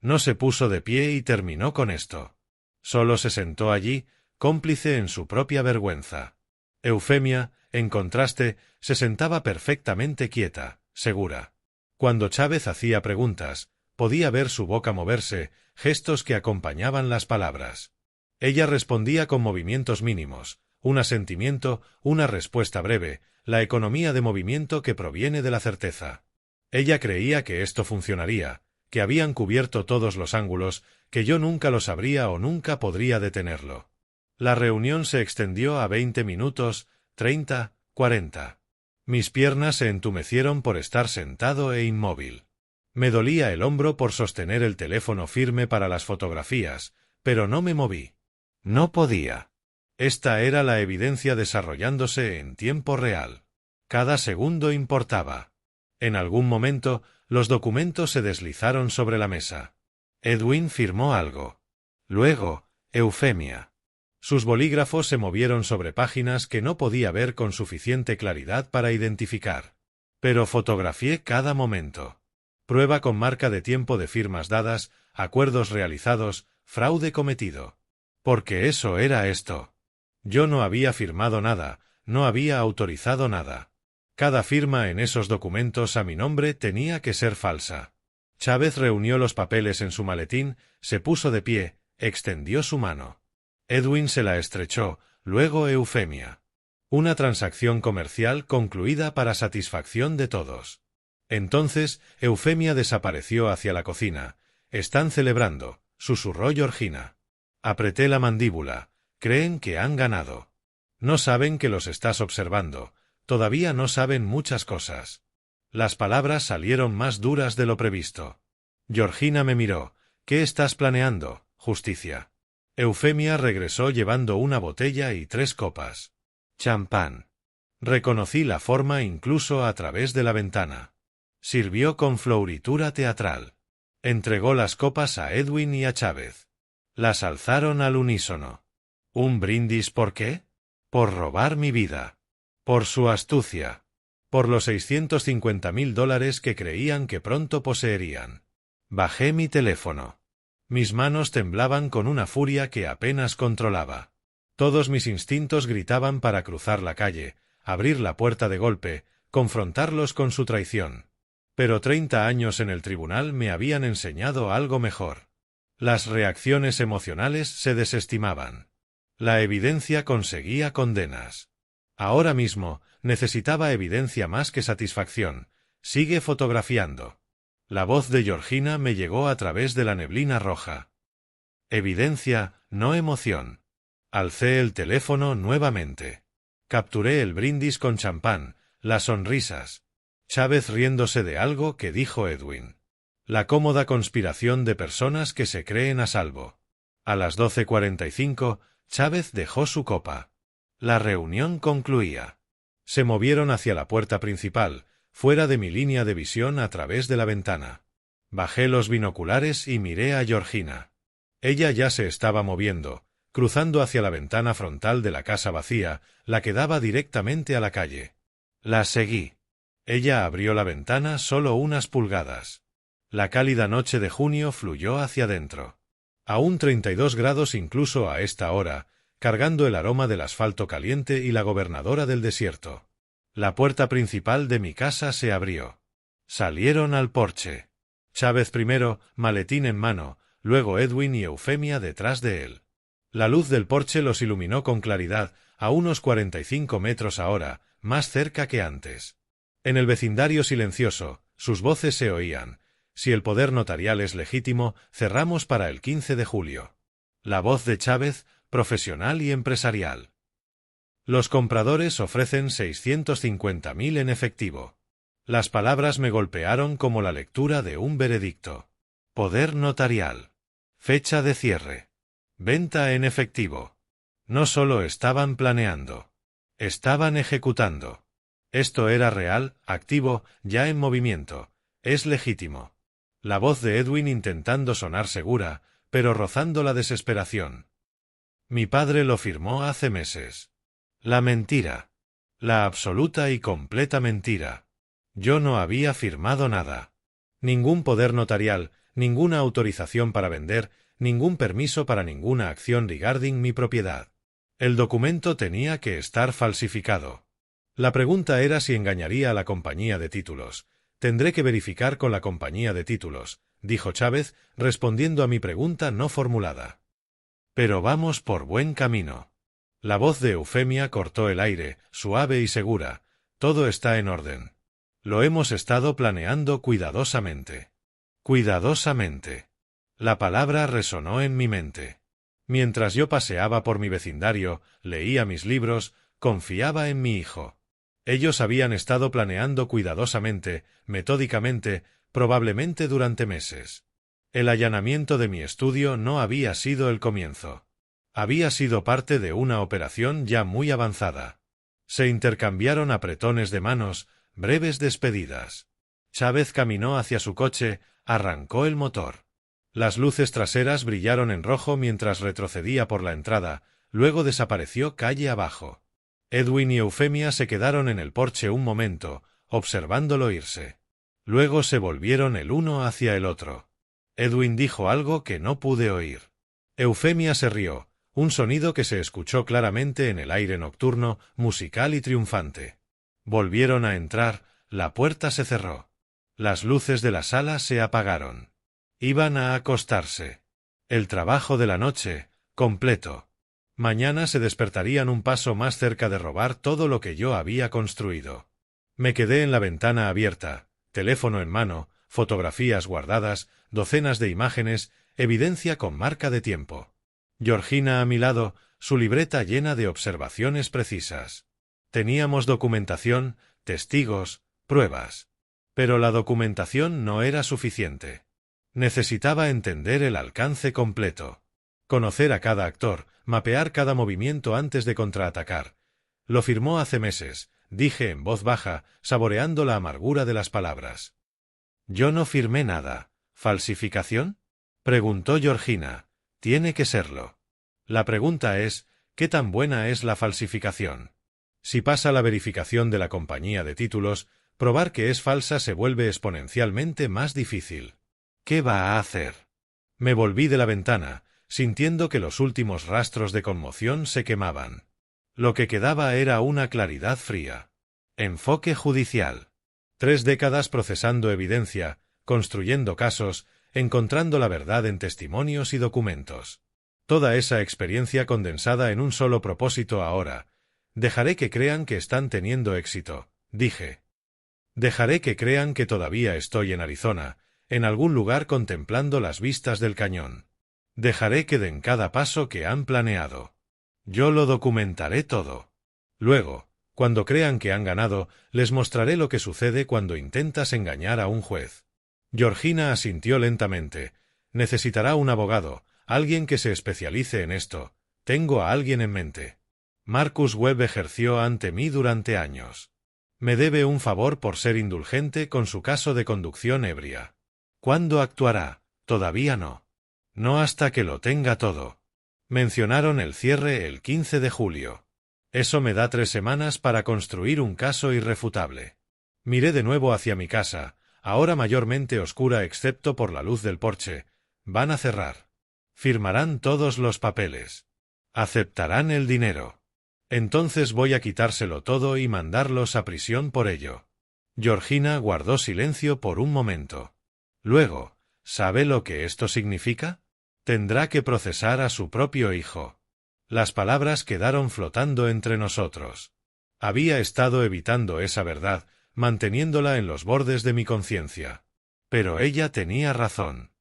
No se puso de pie y terminó con esto. Solo se sentó allí, cómplice en su propia vergüenza. Eufemia, en contraste, se sentaba perfectamente quieta, segura. Cuando Chávez hacía preguntas, podía ver su boca moverse, gestos que acompañaban las palabras. Ella respondía con movimientos mínimos, un asentimiento, una respuesta breve, la economía de movimiento que proviene de la certeza. Ella creía que esto funcionaría, que habían cubierto todos los ángulos, que yo nunca lo sabría o nunca podría detenerlo. La reunión se extendió a 20 minutos, 30, 40. Mis piernas se entumecieron por estar sentado e inmóvil. Me dolía el hombro por sostener el teléfono firme para las fotografías, pero no me moví. No podía. Esta era la evidencia desarrollándose en tiempo real. Cada segundo importaba. En algún momento, los documentos se deslizaron sobre la mesa. Edwin firmó algo. Luego, Eufemia. Sus bolígrafos se movieron sobre páginas que no podía ver con suficiente claridad para identificar. Pero fotografié cada momento. Prueba con marca de tiempo de firmas dadas, acuerdos realizados, fraude cometido. Porque eso era esto. Yo no había firmado nada, no había autorizado nada. Cada firma en esos documentos a mi nombre tenía que ser falsa. Chávez reunió los papeles en su maletín, se puso de pie, extendió su mano. Edwin se la estrechó, luego Eufemia. Una transacción comercial concluida para satisfacción de todos. Entonces, Eufemia desapareció hacia la cocina. Están celebrando, susurró Georgina. Apreté la mandíbula. Creen que han ganado. No saben que los estás observando. Todavía no saben muchas cosas. Las palabras salieron más duras de lo previsto. Georgina me miró. ¿Qué estás planeando, Justicia? Eufemia regresó llevando una botella y 3 copas. Champán. Reconocí la forma incluso a través de la ventana. Sirvió con floritura teatral. Entregó las copas a Edwin y a Chávez. Las alzaron al unísono. ¿Un brindis por qué? Por robar mi vida. Por su astucia. Por los $650.000 que creían que pronto poseerían. Bajé mi teléfono. Mis manos temblaban con una furia que apenas controlaba. Todos mis instintos gritaban para cruzar la calle, abrir la puerta de golpe, confrontarlos con su traición. Pero 30 años en el tribunal me habían enseñado algo mejor. Las reacciones emocionales se desestimaban. La evidencia conseguía condenas. Ahora mismo, necesitaba evidencia más que satisfacción. Sigue fotografiando. La voz de Georgina me llegó a través de la neblina roja. Evidencia, no emoción. Alcé el teléfono nuevamente. Capturé el brindis con champán, las sonrisas. Chávez riéndose de algo que dijo Edwin. La cómoda conspiración de personas que se creen a salvo. A las 12:45, Chávez dejó su copa. La reunión concluía. Se movieron hacia la puerta principal, fuera de mi línea de visión a través de la ventana. Bajé los binoculares y miré a Georgina. Ella ya se estaba moviendo, cruzando hacia la ventana frontal de la casa vacía, la que daba directamente a la calle. La seguí. Ella abrió la ventana solo unas pulgadas. La cálida noche de junio fluyó hacia dentro. Aún 32 grados incluso a esta hora, cargando el aroma del asfalto caliente y la gobernadora del desierto. La puerta principal de mi casa se abrió. Salieron al porche. Chávez primero, maletín en mano, luego Edwin y Eufemia detrás de él. La luz del porche los iluminó con claridad, a unos 45 metros ahora, más cerca que antes. En el vecindario silencioso, sus voces se oían. Si el poder notarial es legítimo, cerramos para el 15 de julio. La voz de Chávez, profesional y empresarial. Los compradores ofrecen 650.000 en efectivo. Las palabras me golpearon como la lectura de un veredicto. Poder notarial. Fecha de cierre. Venta en efectivo. No solo estaban planeando. Estaban ejecutando. Esto era real, activo, ya en movimiento. Es legítimo. La voz de Edwin intentando sonar segura, pero rozando la desesperación. Mi padre lo firmó hace meses. La mentira. La absoluta y completa mentira. Yo no había firmado nada. Ningún poder notarial, ninguna autorización para vender, ningún permiso para ninguna acción regarding mi propiedad. El documento tenía que estar falsificado. La pregunta era si engañaría a la compañía de títulos. Tendré que verificar con la compañía de títulos, dijo Chávez, respondiendo a mi pregunta no formulada. Pero vamos por buen camino. La voz de Eufemia cortó el aire, suave y segura. Todo está en orden. Lo hemos estado planeando cuidadosamente. Cuidadosamente. La palabra resonó en mi mente. Mientras yo paseaba por mi vecindario, leía mis libros, confiaba en mi hijo. Ellos habían estado planeando cuidadosamente, metódicamente, probablemente durante meses. El allanamiento de mi estudio no había sido el comienzo. Había sido parte de una operación ya muy avanzada. Se intercambiaron apretones de manos, breves despedidas. Chávez caminó hacia su coche, arrancó el motor. Las luces traseras brillaron en rojo mientras retrocedía por la entrada, luego desapareció calle abajo. Edwin y Eufemia se quedaron en el porche un momento, observándolo irse. Luego se volvieron el uno hacia el otro. Edwin dijo algo que no pude oír. Eufemia se rió, un sonido que se escuchó claramente en el aire nocturno, musical y triunfante. Volvieron a entrar, la puerta se cerró. Las luces de la sala se apagaron. Iban a acostarse. El trabajo de la noche, completo. Mañana se despertarían un paso más cerca de robar todo lo que yo había construido. Me quedé en la ventana abierta, teléfono en mano, fotografías guardadas, docenas de imágenes, evidencia con marca de tiempo. Georgina a mi lado, su libreta llena de observaciones precisas. Teníamos documentación, testigos, pruebas. Pero la documentación no era suficiente. Necesitaba entender el alcance completo. Conocer a cada actor, mapear cada movimiento antes de contraatacar. Lo firmó hace meses, dije en voz baja, saboreando la amargura de las palabras. Yo no firmé nada. ¿Falsificación? Preguntó Georgina. Tiene que serlo. La pregunta es, ¿qué tan buena es la falsificación? Si pasa la verificación de la compañía de títulos, probar que es falsa se vuelve exponencialmente más difícil. ¿Qué va a hacer? Me volví de la ventana, sintiendo que los últimos rastros de conmoción se quemaban. Lo que quedaba era una claridad fría. Enfoque judicial. 3 décadas procesando evidencia, construyendo casos, encontrando la verdad en testimonios y documentos. Toda esa experiencia condensada en un solo propósito ahora. Dejaré que crean que están teniendo éxito, dije. Dejaré que crean que todavía estoy en Arizona, en algún lugar contemplando las vistas del cañón. Dejaré que den cada paso que han planeado. Yo lo documentaré todo. Luego, cuando crean que han ganado, les mostraré lo que sucede cuando intentas engañar a un juez. Georgina asintió lentamente. Necesitará un abogado, alguien que se especialice en esto. Tengo a alguien en mente. Marcus Webb ejerció ante mí durante años. Me debe un favor por ser indulgente con su caso de conducción ebria. ¿Cuándo actuará? Todavía no. No hasta que lo tenga todo. Mencionaron el cierre el 15 de julio. Eso me da 3 semanas para construir un caso irrefutable. Miré de nuevo hacia mi casa, ahora mayormente oscura excepto por la luz del porche. Van a cerrar. Firmarán todos los papeles. Aceptarán el dinero. Entonces voy a quitárselo todo y mandarlos a prisión por ello. Georgina guardó silencio por un momento. Luego, ¿sabe lo que esto significa? Tendrá que procesar a su propio hijo. Las palabras quedaron flotando entre nosotros. Había estado evitando esa verdad, manteniéndola en los bordes de mi conciencia. Pero ella tenía razón.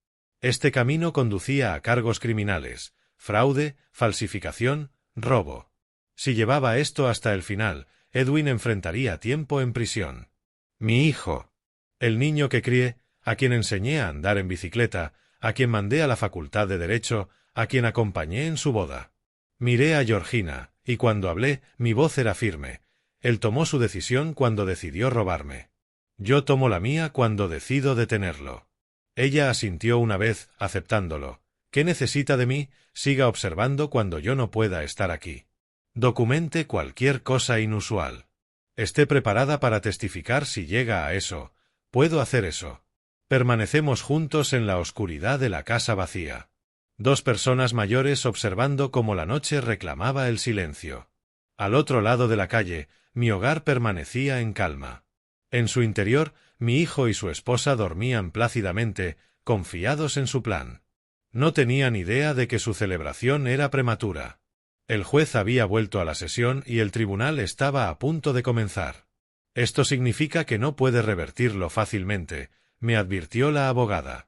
Este camino conducía a cargos criminales, fraude, falsificación, robo. Si llevaba esto hasta el final, Edwin enfrentaría tiempo en prisión. Mi hijo. El niño que crié, a quien enseñé a andar en bicicleta, a quien mandé a la facultad de Derecho, a quien acompañé en su boda. Miré a Georgina, y cuando hablé, mi voz era firme. Él tomó su decisión cuando decidió robarme. Yo tomo la mía cuando decido detenerlo. Ella asintió una vez, aceptándolo. ¿Qué necesita de mí? Siga observando cuando yo no pueda estar aquí. Documente cualquier cosa inusual. Esté preparada para testificar si llega a eso. Puedo hacer eso. Permanecemos juntos en la oscuridad de la casa vacía. 2 personas mayores observando cómo la noche reclamaba el silencio. Al otro lado de la calle, mi hogar permanecía en calma. En su interior, mi hijo y su esposa dormían plácidamente, confiados en su plan. No tenían idea de que su celebración era prematura. El juez había vuelto a la sesión y el tribunal estaba a punto de comenzar. Esto significa que no puede revertirlo fácilmente, me advirtió la abogada.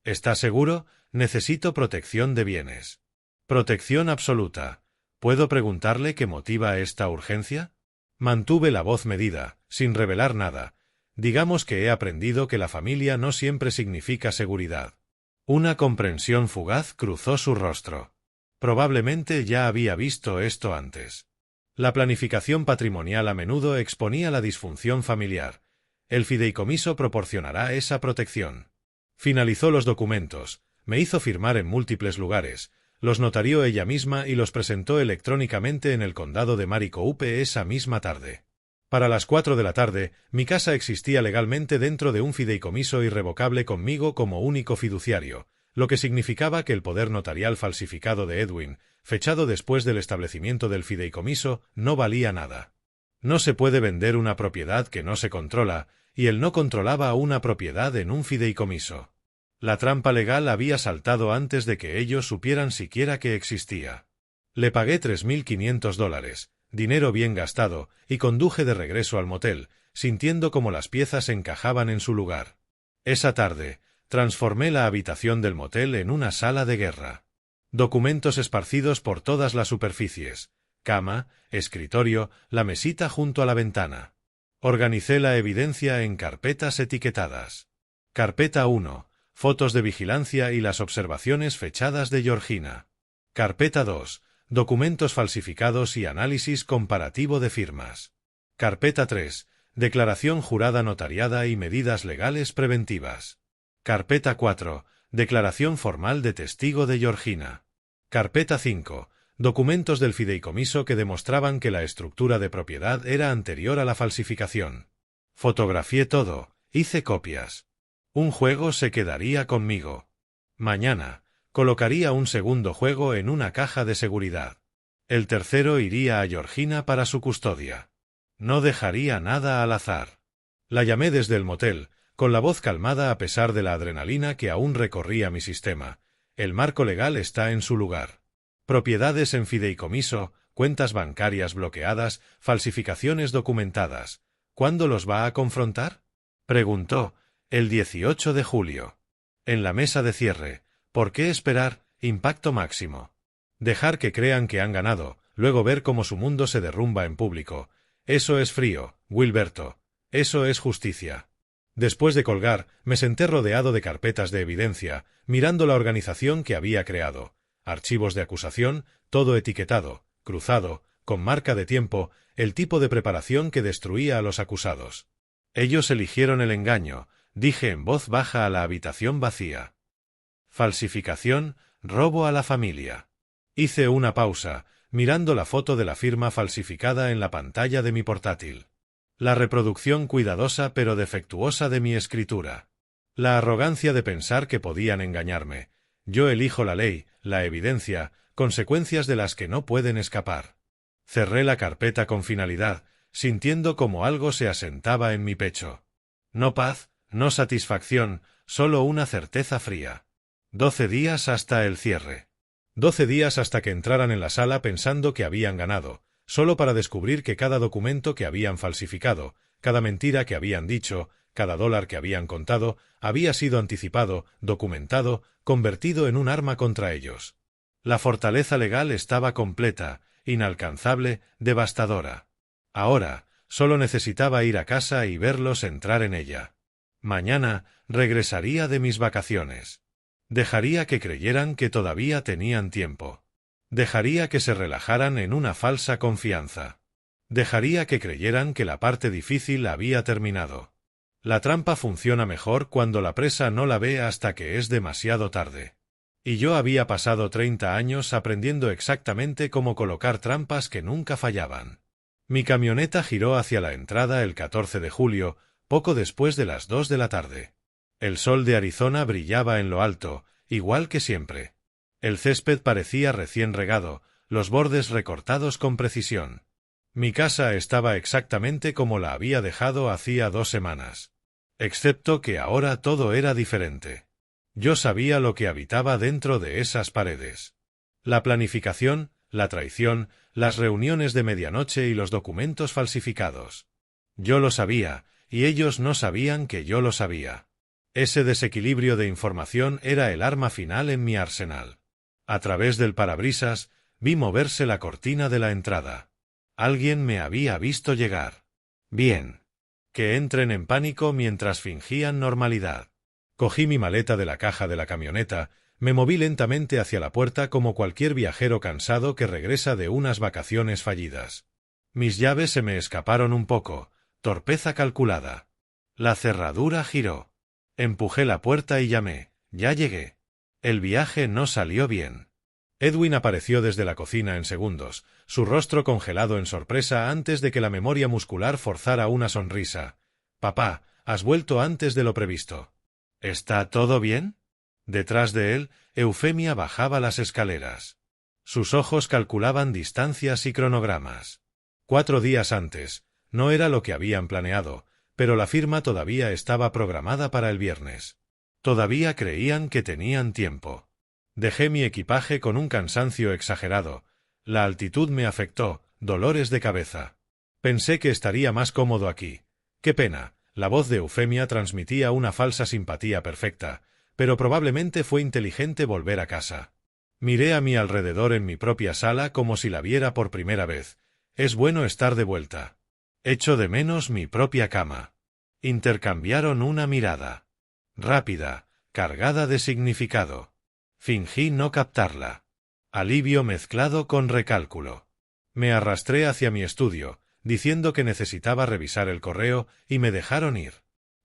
¿Está seguro? Necesito protección de bienes. Protección absoluta. ¿Puedo preguntarle qué motiva esta urgencia? Mantuve la voz medida, sin revelar nada. Digamos que he aprendido que la familia no siempre significa seguridad. Una comprensión fugaz cruzó su rostro. Probablemente ya había visto esto antes. La planificación patrimonial a menudo exponía la disfunción familiar. El fideicomiso proporcionará esa protección. Finalizó los documentos, me hizo firmar en múltiples lugares, los notarió ella misma y los presentó electrónicamente en el condado de Maricopa esa misma tarde. Para las 4 de la tarde, mi casa existía legalmente dentro de un fideicomiso irrevocable conmigo como único fiduciario, lo que significaba que el poder notarial falsificado de Edwin, fechado después del establecimiento del fideicomiso, no valía nada. No se puede vender una propiedad que no se controla, y él no controlaba una propiedad en un fideicomiso. La trampa legal había saltado antes de que ellos supieran siquiera que existía. Le pagué $3.500, dinero bien gastado, y conduje de regreso al motel, sintiendo como las piezas encajaban en su lugar. Esa tarde, transformé la habitación del motel en una sala de guerra. Documentos esparcidos por todas las superficies. Cama, escritorio, la mesita junto a la ventana. Organicé la evidencia en carpetas etiquetadas. Carpeta 1. Fotos de vigilancia y las observaciones fechadas de Georgina. Carpeta 2. Documentos falsificados y análisis comparativo de firmas. Carpeta 3. Declaración jurada notariada y medidas legales preventivas. Carpeta 4. Declaración formal de testigo de Georgina. Carpeta 5. Documentos del fideicomiso que demostraban que la estructura de propiedad era anterior a la falsificación. Fotografié todo, hice copias. Un juego se quedaría conmigo. Mañana, colocaría un segundo juego en una caja de seguridad. El tercero iría a Georgina para su custodia. No dejaría nada al azar. La llamé desde el motel, con la voz calmada a pesar de la adrenalina que aún recorría mi sistema. El marco legal está en su lugar. Propiedades en fideicomiso, cuentas bancarias bloqueadas, falsificaciones documentadas. ¿Cuándo los va a confrontar? Preguntó. El 18 de julio. En la mesa de cierre. ¿Por qué esperar? Impacto máximo. Dejar que crean que han ganado, luego ver cómo su mundo se derrumba en público. Eso es frío, Wilberto. Eso es justicia. Después de colgar, me senté rodeado de carpetas de evidencia, mirando la organización que había creado. Archivos de acusación, todo etiquetado, cruzado, con marca de tiempo, el tipo de preparación que destruía a los acusados. Ellos eligieron el engaño, dije en voz baja a la habitación vacía. Falsificación, robo a la familia. Hice una pausa, mirando la foto de la firma falsificada en la pantalla de mi portátil. La reproducción cuidadosa pero defectuosa de mi escritura. La arrogancia de pensar que podían engañarme. Yo elijo la ley, la evidencia, consecuencias de las que no pueden escapar. Cerré la carpeta con finalidad, sintiendo como algo se asentaba en mi pecho. No paz, no satisfacción, solo una certeza fría. 12 días hasta el cierre. 12 días hasta que entraran en la sala pensando que habían ganado, solo para descubrir que cada documento que habían falsificado, cada mentira que habían dicho, cada dólar que habían contado, había sido anticipado, documentado, convertido en un arma contra ellos. La fortaleza legal estaba completa, inalcanzable, devastadora. Ahora, solo necesitaba ir a casa y verlos entrar en ella. Mañana, regresaría de mis vacaciones. Dejaría que creyeran que todavía tenían tiempo. Dejaría que se relajaran en una falsa confianza. Dejaría que creyeran que la parte difícil había terminado. La trampa funciona mejor cuando la presa no la ve hasta que es demasiado tarde. Y yo había pasado 30 años aprendiendo exactamente cómo colocar trampas que nunca fallaban. Mi camioneta giró hacia la entrada el 14 de julio, poco después de las 2 de la tarde. El sol de Arizona brillaba en lo alto, igual que siempre. El césped parecía recién regado, los bordes recortados con precisión. Mi casa estaba exactamente como la había dejado hacía 2 semanas. Excepto que ahora todo era diferente. Yo sabía lo que habitaba dentro de esas paredes. La planificación, la traición, las reuniones de medianoche y los documentos falsificados. Yo lo sabía, y ellos no sabían que yo lo sabía. Ese desequilibrio de información era el arma final en mi arsenal. A través del parabrisas, vi moverse la cortina de la entrada. Alguien me había visto llegar. Bien. Que entren en pánico mientras fingían normalidad. Cogí mi maleta de la caja de la camioneta, me moví lentamente hacia la puerta como cualquier viajero cansado que regresa de unas vacaciones fallidas. Mis llaves se me escaparon un poco, torpeza calculada. La cerradura giró. Empujé la puerta y llamé. Ya llegué. El viaje no salió bien. Edwin apareció desde la cocina en segundos, su rostro congelado en sorpresa antes de que la memoria muscular forzara una sonrisa. «Papá, has vuelto antes de lo previsto». «¿Está todo bien?» Detrás de él, Eufemia bajaba las escaleras. Sus ojos calculaban distancias y cronogramas. 4 días antes, no era lo que habían planeado, pero la firma todavía estaba programada para el viernes. Todavía creían que tenían tiempo. Dejé mi equipaje con un cansancio exagerado. La altitud me afectó, dolores de cabeza. Pensé que estaría más cómodo aquí. Qué pena, La voz de Eufemia transmitía una falsa simpatía perfecta, pero probablemente fue inteligente volver a casa. Miré a mi alrededor en mi propia sala como si la viera por primera vez. Es bueno estar de vuelta. Echo de menos mi propia cama. Intercambiaron una mirada. Rápida, cargada de significado. Fingí no captarla. Alivio mezclado con recálculo. Me arrastré hacia mi estudio, diciendo que necesitaba revisar el correo, y me dejaron ir.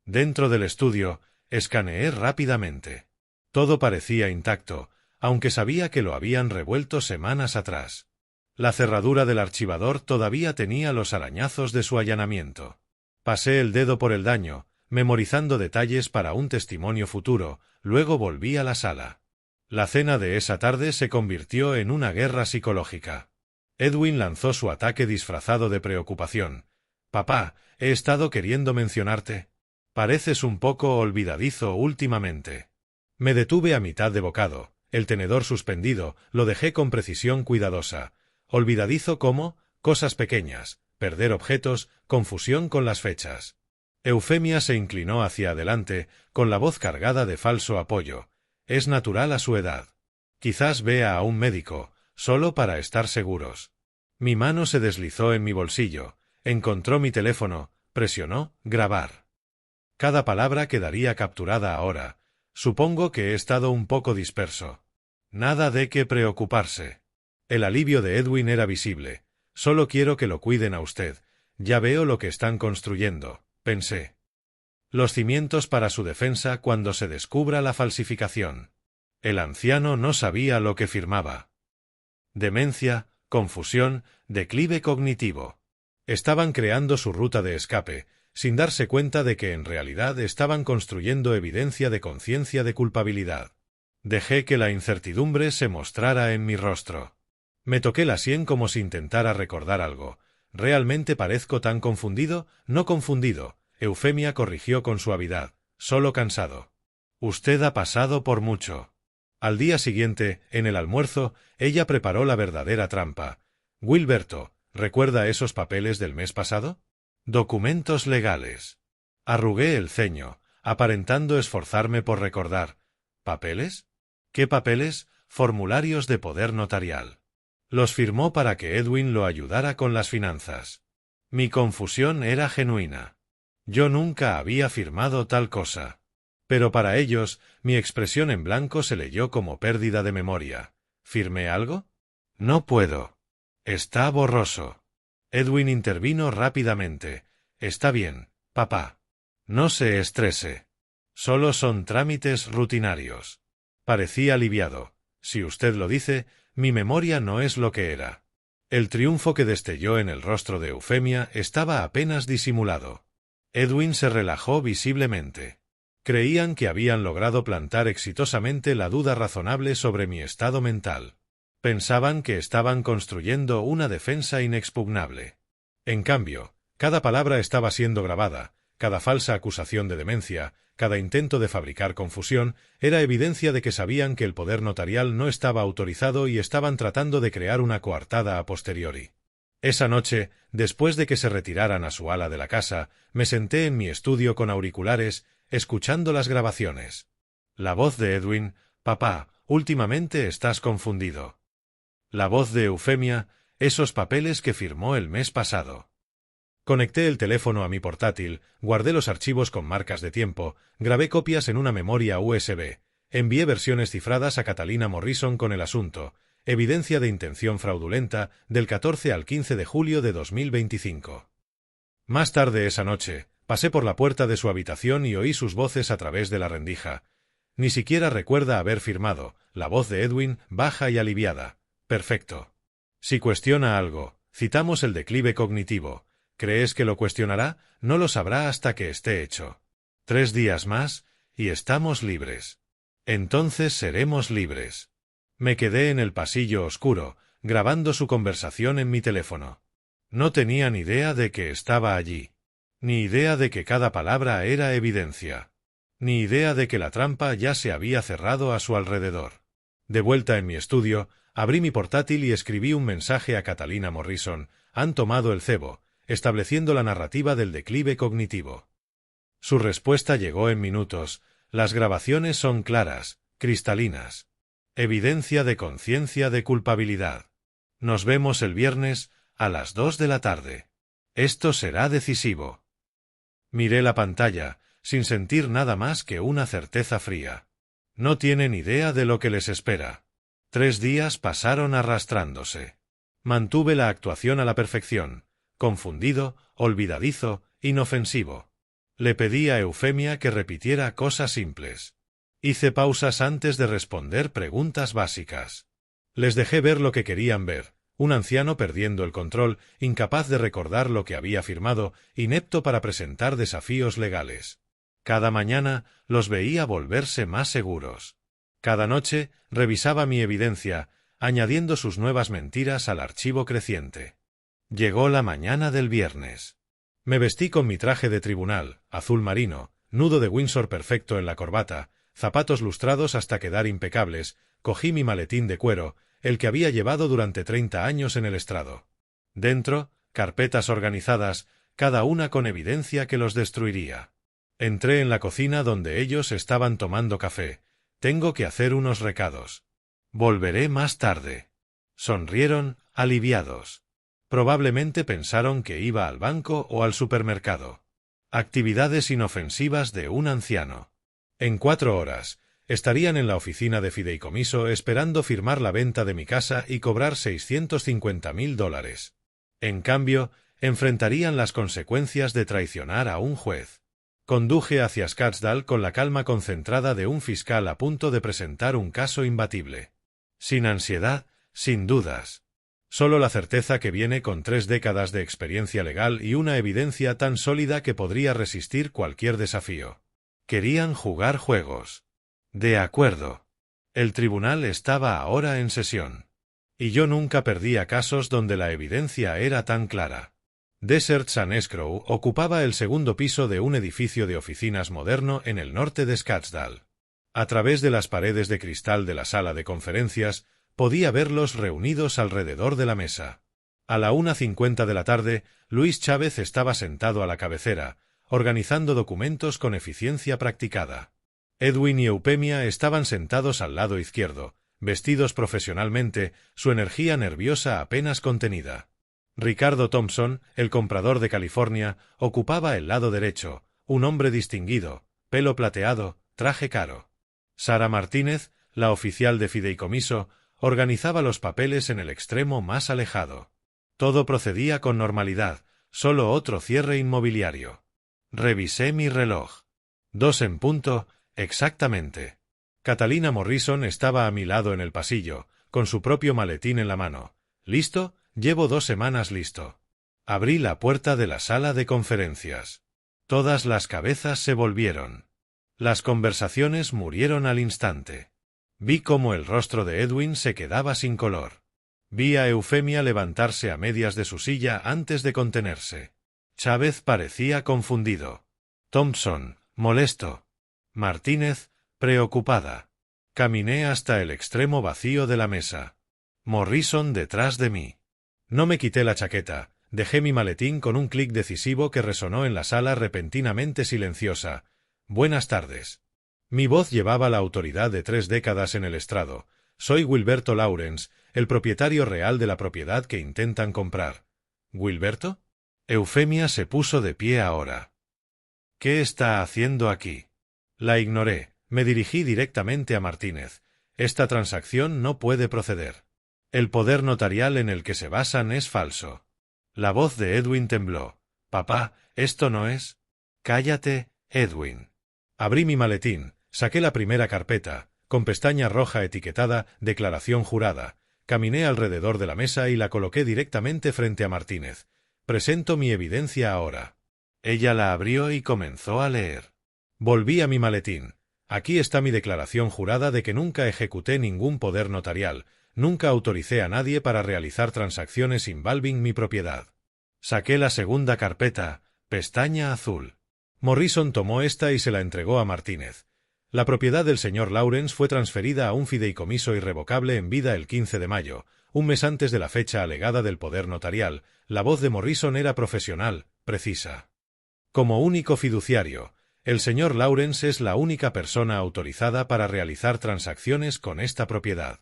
Dentro del estudio, escaneé rápidamente. Todo parecía intacto, aunque sabía que lo habían revuelto semanas atrás. La cerradura del archivador todavía tenía los arañazos de su allanamiento. Pasé el dedo por el daño, memorizando detalles para un testimonio futuro, luego volví a la sala. La cena de esa tarde se convirtió en una guerra psicológica. Edwin lanzó su ataque disfrazado de preocupación. «Papá, he estado queriendo mencionarte. Pareces un poco olvidadizo últimamente». Me detuve a mitad de bocado, el tenedor suspendido, lo dejé con precisión cuidadosa. Olvidadizo como cosas pequeñas, perder objetos, confusión con las fechas. Eufemia se inclinó hacia adelante, con la voz cargada de falso apoyo. Es natural a su edad. Quizás vea a un médico, solo para estar seguros. Mi mano se deslizó en mi bolsillo, encontró mi teléfono, presionó grabar. Cada palabra quedaría capturada ahora. Supongo que he estado un poco disperso. Nada de qué preocuparse. El alivio de Edwin era visible. Solo quiero que lo cuiden a usted. Ya veo lo que están construyendo, pensé. Los cimientos para su defensa cuando se descubra la falsificación. El anciano no sabía lo que firmaba. Demencia, confusión, declive cognitivo. Estaban creando su ruta de escape, sin darse cuenta de que en realidad estaban construyendo evidencia de conciencia de culpabilidad. Dejé que la incertidumbre se mostrara en mi rostro. Me toqué la sien como si intentara recordar algo. ¿Realmente parezco tan confundido? No confundido. Eufemia corrigió con suavidad. Solo cansado. Usted ha pasado por mucho. Al día siguiente, en el almuerzo, ella preparó la verdadera trampa. Wilberto, ¿recuerda esos papeles del mes pasado? Documentos legales. Arrugué el ceño, aparentando esforzarme por recordar. ¿Papeles? ¿Qué papeles? Formularios de poder notarial. Los firmó para que Edwin lo ayudara con las finanzas. Mi confusión era genuina. Yo nunca había firmado tal cosa. Pero para ellos, mi expresión en blanco se leyó como pérdida de memoria. ¿Firmé algo? No puedo. Está borroso. Edwin intervino rápidamente. Está bien, papá. No se estrese. Solo son trámites rutinarios. Parecía aliviado. Si usted lo dice, mi memoria no es lo que era. El triunfo que destelló en el rostro de Eufemia estaba apenas disimulado. Edwin se relajó visiblemente. Creían que habían logrado plantar exitosamente la duda razonable sobre mi estado mental. Pensaban que estaban construyendo una defensa inexpugnable. En cambio, cada palabra estaba siendo grabada, cada falsa acusación de demencia, cada intento de fabricar confusión, era evidencia de que sabían que el poder notarial no estaba autorizado y estaban tratando de crear una coartada a posteriori. Esa noche, después de que se retiraran a su ala de la casa, me senté en mi estudio con auriculares, escuchando las grabaciones. La voz de Edwin: «Papá, últimamente estás confundido». La voz de Eufemia: «Esos papeles que firmó el mes pasado». Conecté el teléfono a mi portátil, guardé los archivos con marcas de tiempo, grabé copias en una memoria USB, envié versiones cifradas a Catalina Morrison con el asunto, evidencia de intención fraudulenta, del 14 al 15 de julio de 2025. Más tarde esa noche, pasé por la puerta de su habitación y oí sus voces a través de la rendija. Ni siquiera recuerda haber firmado. La voz de Edwin, baja y aliviada. Perfecto. Si cuestiona algo, citamos el declive cognitivo. ¿Crees que lo cuestionará? No lo sabrá hasta que esté hecho. 3 días más, y estamos libres. Entonces seremos libres. Me quedé en el pasillo oscuro, grabando su conversación en mi teléfono. No tenía ni idea de que estaba allí. Ni idea de que cada palabra era evidencia. Ni idea de que la trampa ya se había cerrado a su alrededor. De vuelta en mi estudio, abrí mi portátil y escribí un mensaje a Catalina Morrison. Han tomado el cebo, estableciendo la narrativa del declive cognitivo. Su respuesta llegó en minutos. Las grabaciones son claras, cristalinas. Evidencia de conciencia de culpabilidad. Nos vemos el viernes, a las 2 de la tarde. Esto será decisivo. Miré la pantalla, sin sentir nada más que una certeza fría. No tienen idea de lo que les espera. 3 días pasaron arrastrándose. Mantuve la actuación a la perfección, confundido, olvidadizo, inofensivo. Le pedí a Eufemia que repitiera cosas simples. Hice pausas antes de responder preguntas básicas. Les dejé ver lo que querían ver, un anciano perdiendo el control, incapaz de recordar lo que había firmado, inepto para presentar desafíos legales. Cada mañana los veía volverse más seguros. Cada noche revisaba mi evidencia, añadiendo sus nuevas mentiras al archivo creciente. Llegó la mañana del viernes. Me vestí con mi traje de tribunal, azul marino, nudo de Windsor perfecto en la corbata, zapatos lustrados hasta quedar impecables, cogí mi maletín de cuero, el que había llevado durante 30 años en el estrado. Dentro, carpetas organizadas, cada una con evidencia que los destruiría. Entré en la cocina donde ellos estaban tomando café. Tengo que hacer unos recados. Volveré más tarde. Sonrieron, aliviados. Probablemente pensaron que iba al banco o al supermercado. Actividades inofensivas de un anciano. En 4 horas, estarían en la oficina de fideicomiso esperando firmar la venta de mi casa y cobrar $650,000. En cambio, enfrentarían las consecuencias de traicionar a un juez. Conduje hacia Scottsdale con la calma concentrada de un fiscal a punto de presentar un caso imbatible. Sin ansiedad, sin dudas. Solo la certeza que viene con 3 décadas de experiencia legal y una evidencia tan sólida que podría resistir cualquier desafío. Querían jugar juegos. De acuerdo. El tribunal estaba ahora en sesión. Y yo nunca perdía casos donde la evidencia era tan clara. Deserts and Escrow ocupaba el segundo piso de un edificio de oficinas moderno en el norte de Scottsdale. A través de las paredes de cristal de la sala de conferencias, podía verlos reunidos alrededor de la mesa. A la 1:50 de la tarde, Luis Chávez estaba sentado a la cabecera, organizando documentos con eficiencia practicada. Edwin y Eufemia estaban sentados al lado izquierdo, vestidos profesionalmente, su energía nerviosa apenas contenida. Ricardo Thompson, el comprador de California, ocupaba el lado derecho, un hombre distinguido, pelo plateado, traje caro. Sara Martínez, la oficial de fideicomiso, organizaba los papeles en el extremo más alejado. Todo procedía con normalidad, solo otro cierre inmobiliario. Revisé mi reloj. 2 en punto, exactamente. Catalina Morrison estaba a mi lado en el pasillo, con su propio maletín en la mano. ¿Listo? Llevo 2 semanas listo. Abrí la puerta de la sala de conferencias. Todas las cabezas se volvieron. Las conversaciones murieron al instante. Vi cómo el rostro de Edwin se quedaba sin color. Vi a Eufemia levantarse a medias de su silla antes de contenerse. Chávez parecía confundido. Thompson, molesto. Martínez, preocupada. Caminé hasta el extremo vacío de la mesa. Morrison detrás de mí. No me quité la chaqueta, dejé mi maletín con un clic decisivo que resonó en la sala repentinamente silenciosa. Buenas tardes. Mi voz llevaba la autoridad de 3 décadas en el estrado. Soy Wilberto Lawrence, el propietario real de la propiedad que intentan comprar. ¿Wilberto? Eufemia se puso de pie ahora. ¿Qué está haciendo aquí? La ignoré. Me dirigí directamente a Martínez. Esta transacción no puede proceder. El poder notarial en el que se basan es falso. La voz de Edwin tembló. Papá, esto no es... Cállate, Edwin. Abrí mi maletín, saqué la primera carpeta, con pestaña roja etiquetada Declaración jurada. Caminé alrededor de la mesa y la coloqué directamente frente a Martínez. Presento mi evidencia ahora. Ella la abrió y comenzó a leer. Volví a mi maletín. Aquí está mi declaración jurada de que nunca ejecuté ningún poder notarial, nunca autoricé a nadie para realizar transacciones involving mi propiedad. Saqué la segunda carpeta, pestaña azul. Morrison tomó esta y se la entregó a Martínez. La propiedad del señor Lawrence fue transferida a un fideicomiso irrevocable en vida el 15 de mayo, un mes antes de la fecha alegada del poder notarial. La voz de Morrison era profesional, precisa. Como único fiduciario, El señor Lawrence es la única persona autorizada para realizar transacciones con esta propiedad.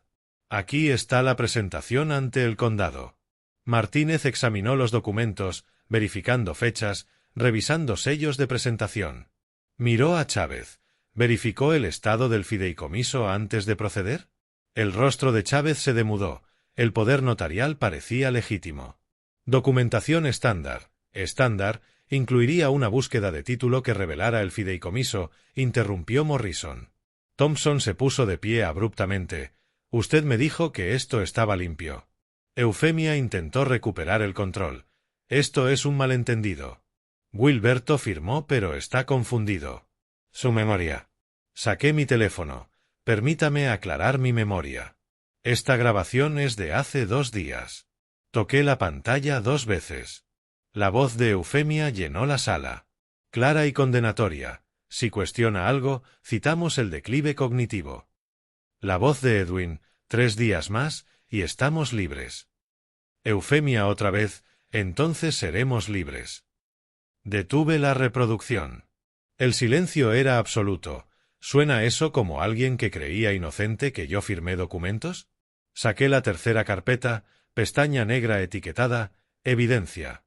Aquí está la presentación ante el condado. Martínez examinó los documentos, verificando fechas, revisando sellos de presentación. Miró a Chávez. ¿Verificó el estado del fideicomiso antes de proceder? El rostro de Chávez se demudó. El poder notarial parecía legítimo. Documentación estándar. Estándar incluiría una búsqueda de título que revelara el fideicomiso, interrumpió Morrison. Thompson se puso de pie abruptamente. Usted me dijo que esto estaba limpio. Eufemia intentó recuperar el control. Esto es un malentendido. Wilberto firmó, pero está confundido. Su memoria. Saqué mi teléfono. Permítame aclarar mi memoria. Esta grabación es de hace 2 días. Toqué la pantalla 2 veces. La voz de Eufemia llenó la sala. Clara y condenatoria. Si cuestiona algo, citamos el declive cognitivo. La voz de Edwin, 3 días más, y estamos libres. Eufemia otra vez, entonces seremos libres. Detuve la reproducción. El silencio era absoluto. ¿Suena eso como alguien que creía inocente que yo firmé documentos? Saqué la tercera carpeta, pestaña negra etiquetada, evidencia.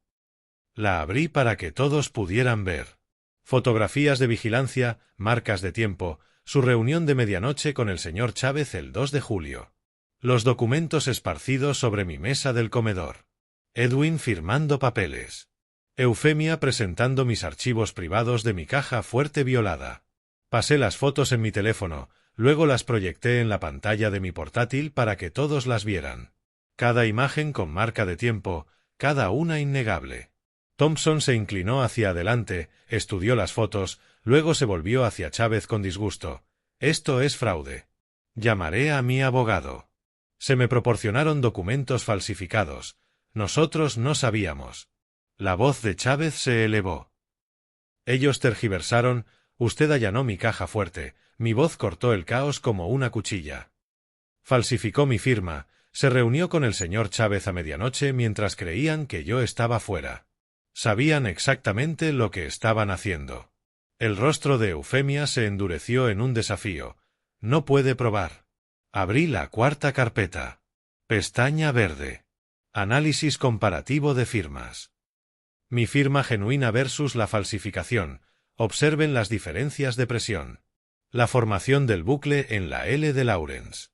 La abrí para que todos pudieran ver. Fotografías de vigilancia, marcas de tiempo, su reunión de medianoche con el señor Chávez el 2 de julio. Los documentos esparcidos sobre mi mesa del comedor. Edwin firmando papeles. Eufemia presentando mis archivos privados de mi caja fuerte violada. Pasé las fotos en mi teléfono, luego las proyecté en la pantalla de mi portátil para que todos las vieran. Cada imagen con marca de tiempo, cada una innegable. Thompson se inclinó hacia adelante, estudió las fotos, luego se volvió hacia Chávez con disgusto. Esto es fraude. Llamaré a mi abogado. Se me proporcionaron documentos falsificados. Nosotros no sabíamos. La voz de Chávez se elevó. Ellos tergiversaron, usted allanó mi caja fuerte, mi voz cortó el caos como una cuchilla. Falsificó mi firma, se reunió con el señor Chávez a medianoche mientras creían que yo estaba fuera. Sabían exactamente lo que estaban haciendo. El rostro de Eufemia se endureció en un desafío. No puede probar. Abrí la cuarta carpeta. Pestaña verde. Análisis comparativo de firmas. Mi firma genuina versus la falsificación. Observen las diferencias de presión. La formación del bucle en la L de Lawrence.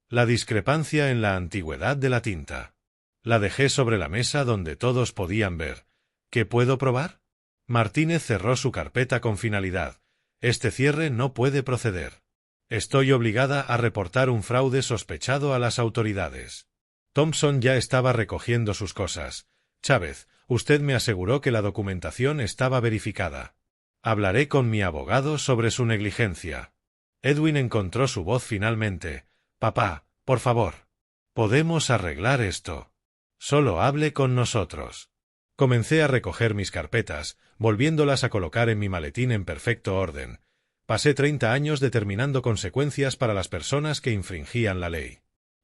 La discrepancia en la antigüedad de la tinta. La dejé sobre la mesa donde todos podían ver. ¿Qué puedo probar? Martínez cerró su carpeta con finalidad. Este cierre no puede proceder. Estoy obligada a reportar un fraude sospechado a las autoridades. Thompson ya estaba recogiendo sus cosas. Chávez, usted me aseguró que la documentación estaba verificada. Hablaré con mi abogado sobre su negligencia. Edwin encontró su voz finalmente. Papá, por favor. Podemos arreglar esto. Solo hable con nosotros. Comencé a recoger mis carpetas, volviéndolas a colocar en mi maletín en perfecto orden. Pasé 30 años determinando consecuencias para las personas que infringían la ley.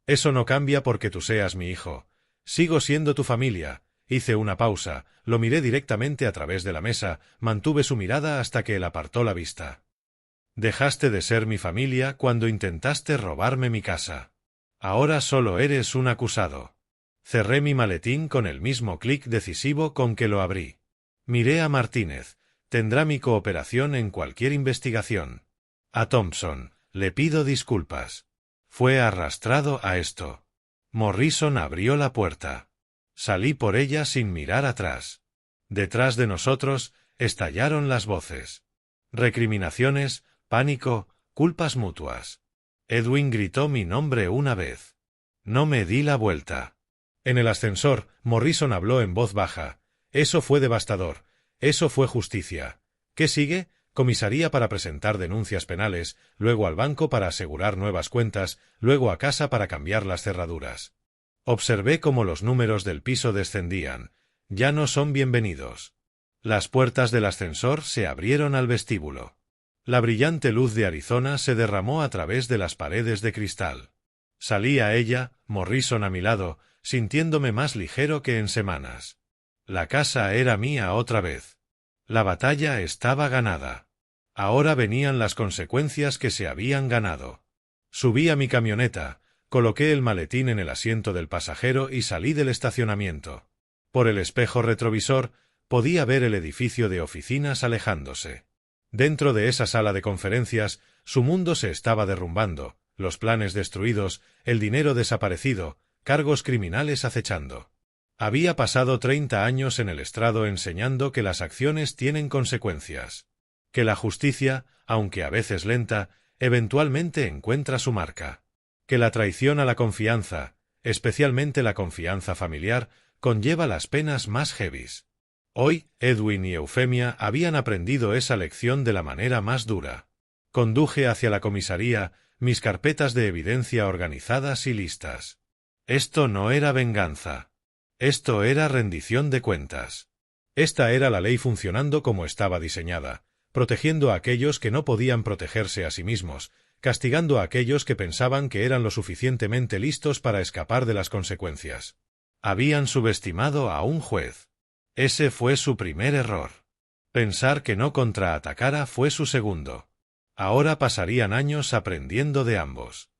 Eso no cambia porque tú seas mi hijo. Sigo siendo tu familia. Hice una pausa, lo miré directamente a través de la mesa, mantuve su mirada hasta que él apartó la vista. Dejaste de ser mi familia cuando intentaste robarme mi casa. Ahora solo eres un acusado. Cerré mi maletín con el mismo clic decisivo con que lo abrí. Miré a Martínez. Tendrá mi cooperación en cualquier investigación. A Thompson, le pido disculpas. Fue arrastrado a esto. Morrison abrió la puerta. Salí por ella sin mirar atrás. Detrás de nosotros, estallaron las voces. Recriminaciones, pánico, culpas mutuas. Edwin gritó mi nombre una vez. No me di la vuelta. En el ascensor, Morrison habló en voz baja. Eso fue devastador. Eso fue justicia. ¿Qué sigue? Comisaría para presentar denuncias penales, luego al banco para asegurar nuevas cuentas, luego a casa para cambiar las cerraduras. Observé cómo los números del piso descendían. Ya no son bienvenidos. Las puertas del ascensor se abrieron al vestíbulo. La brillante luz de Arizona se derramó a través de las paredes de cristal. Salí a ella, Morrison a mi lado, sintiéndome más ligero que en semanas. La casa era mía otra vez. La batalla estaba ganada. Ahora venían las consecuencias que se habían ganado. Subí a mi camioneta, coloqué el maletín en el asiento del pasajero y salí del estacionamiento. Por el espejo retrovisor, podía ver el edificio de oficinas alejándose. Dentro de esa sala de conferencias, su mundo se estaba derrumbando, los planes destruidos, el dinero desaparecido, cargos criminales acechando. Había pasado 30 años en el estrado enseñando que las acciones tienen consecuencias. Que la justicia, aunque a veces lenta, eventualmente encuentra su marca. Que la traición a la confianza, especialmente la confianza familiar, conlleva las penas más heavies. Hoy, Edwin y Eufemia habían aprendido esa lección de la manera más dura. Conduje hacia la comisaría, mis carpetas de evidencia organizadas y listas. Esto no era venganza. Esto era rendición de cuentas. Esta era la ley funcionando como estaba diseñada, protegiendo a aquellos que no podían protegerse a sí mismos, castigando a aquellos que pensaban que eran lo suficientemente listos para escapar de las consecuencias. Habían subestimado a un juez. Ese fue su primer error. Pensar que no contraatacara fue su segundo. Ahora pasarían años aprendiendo de ambos.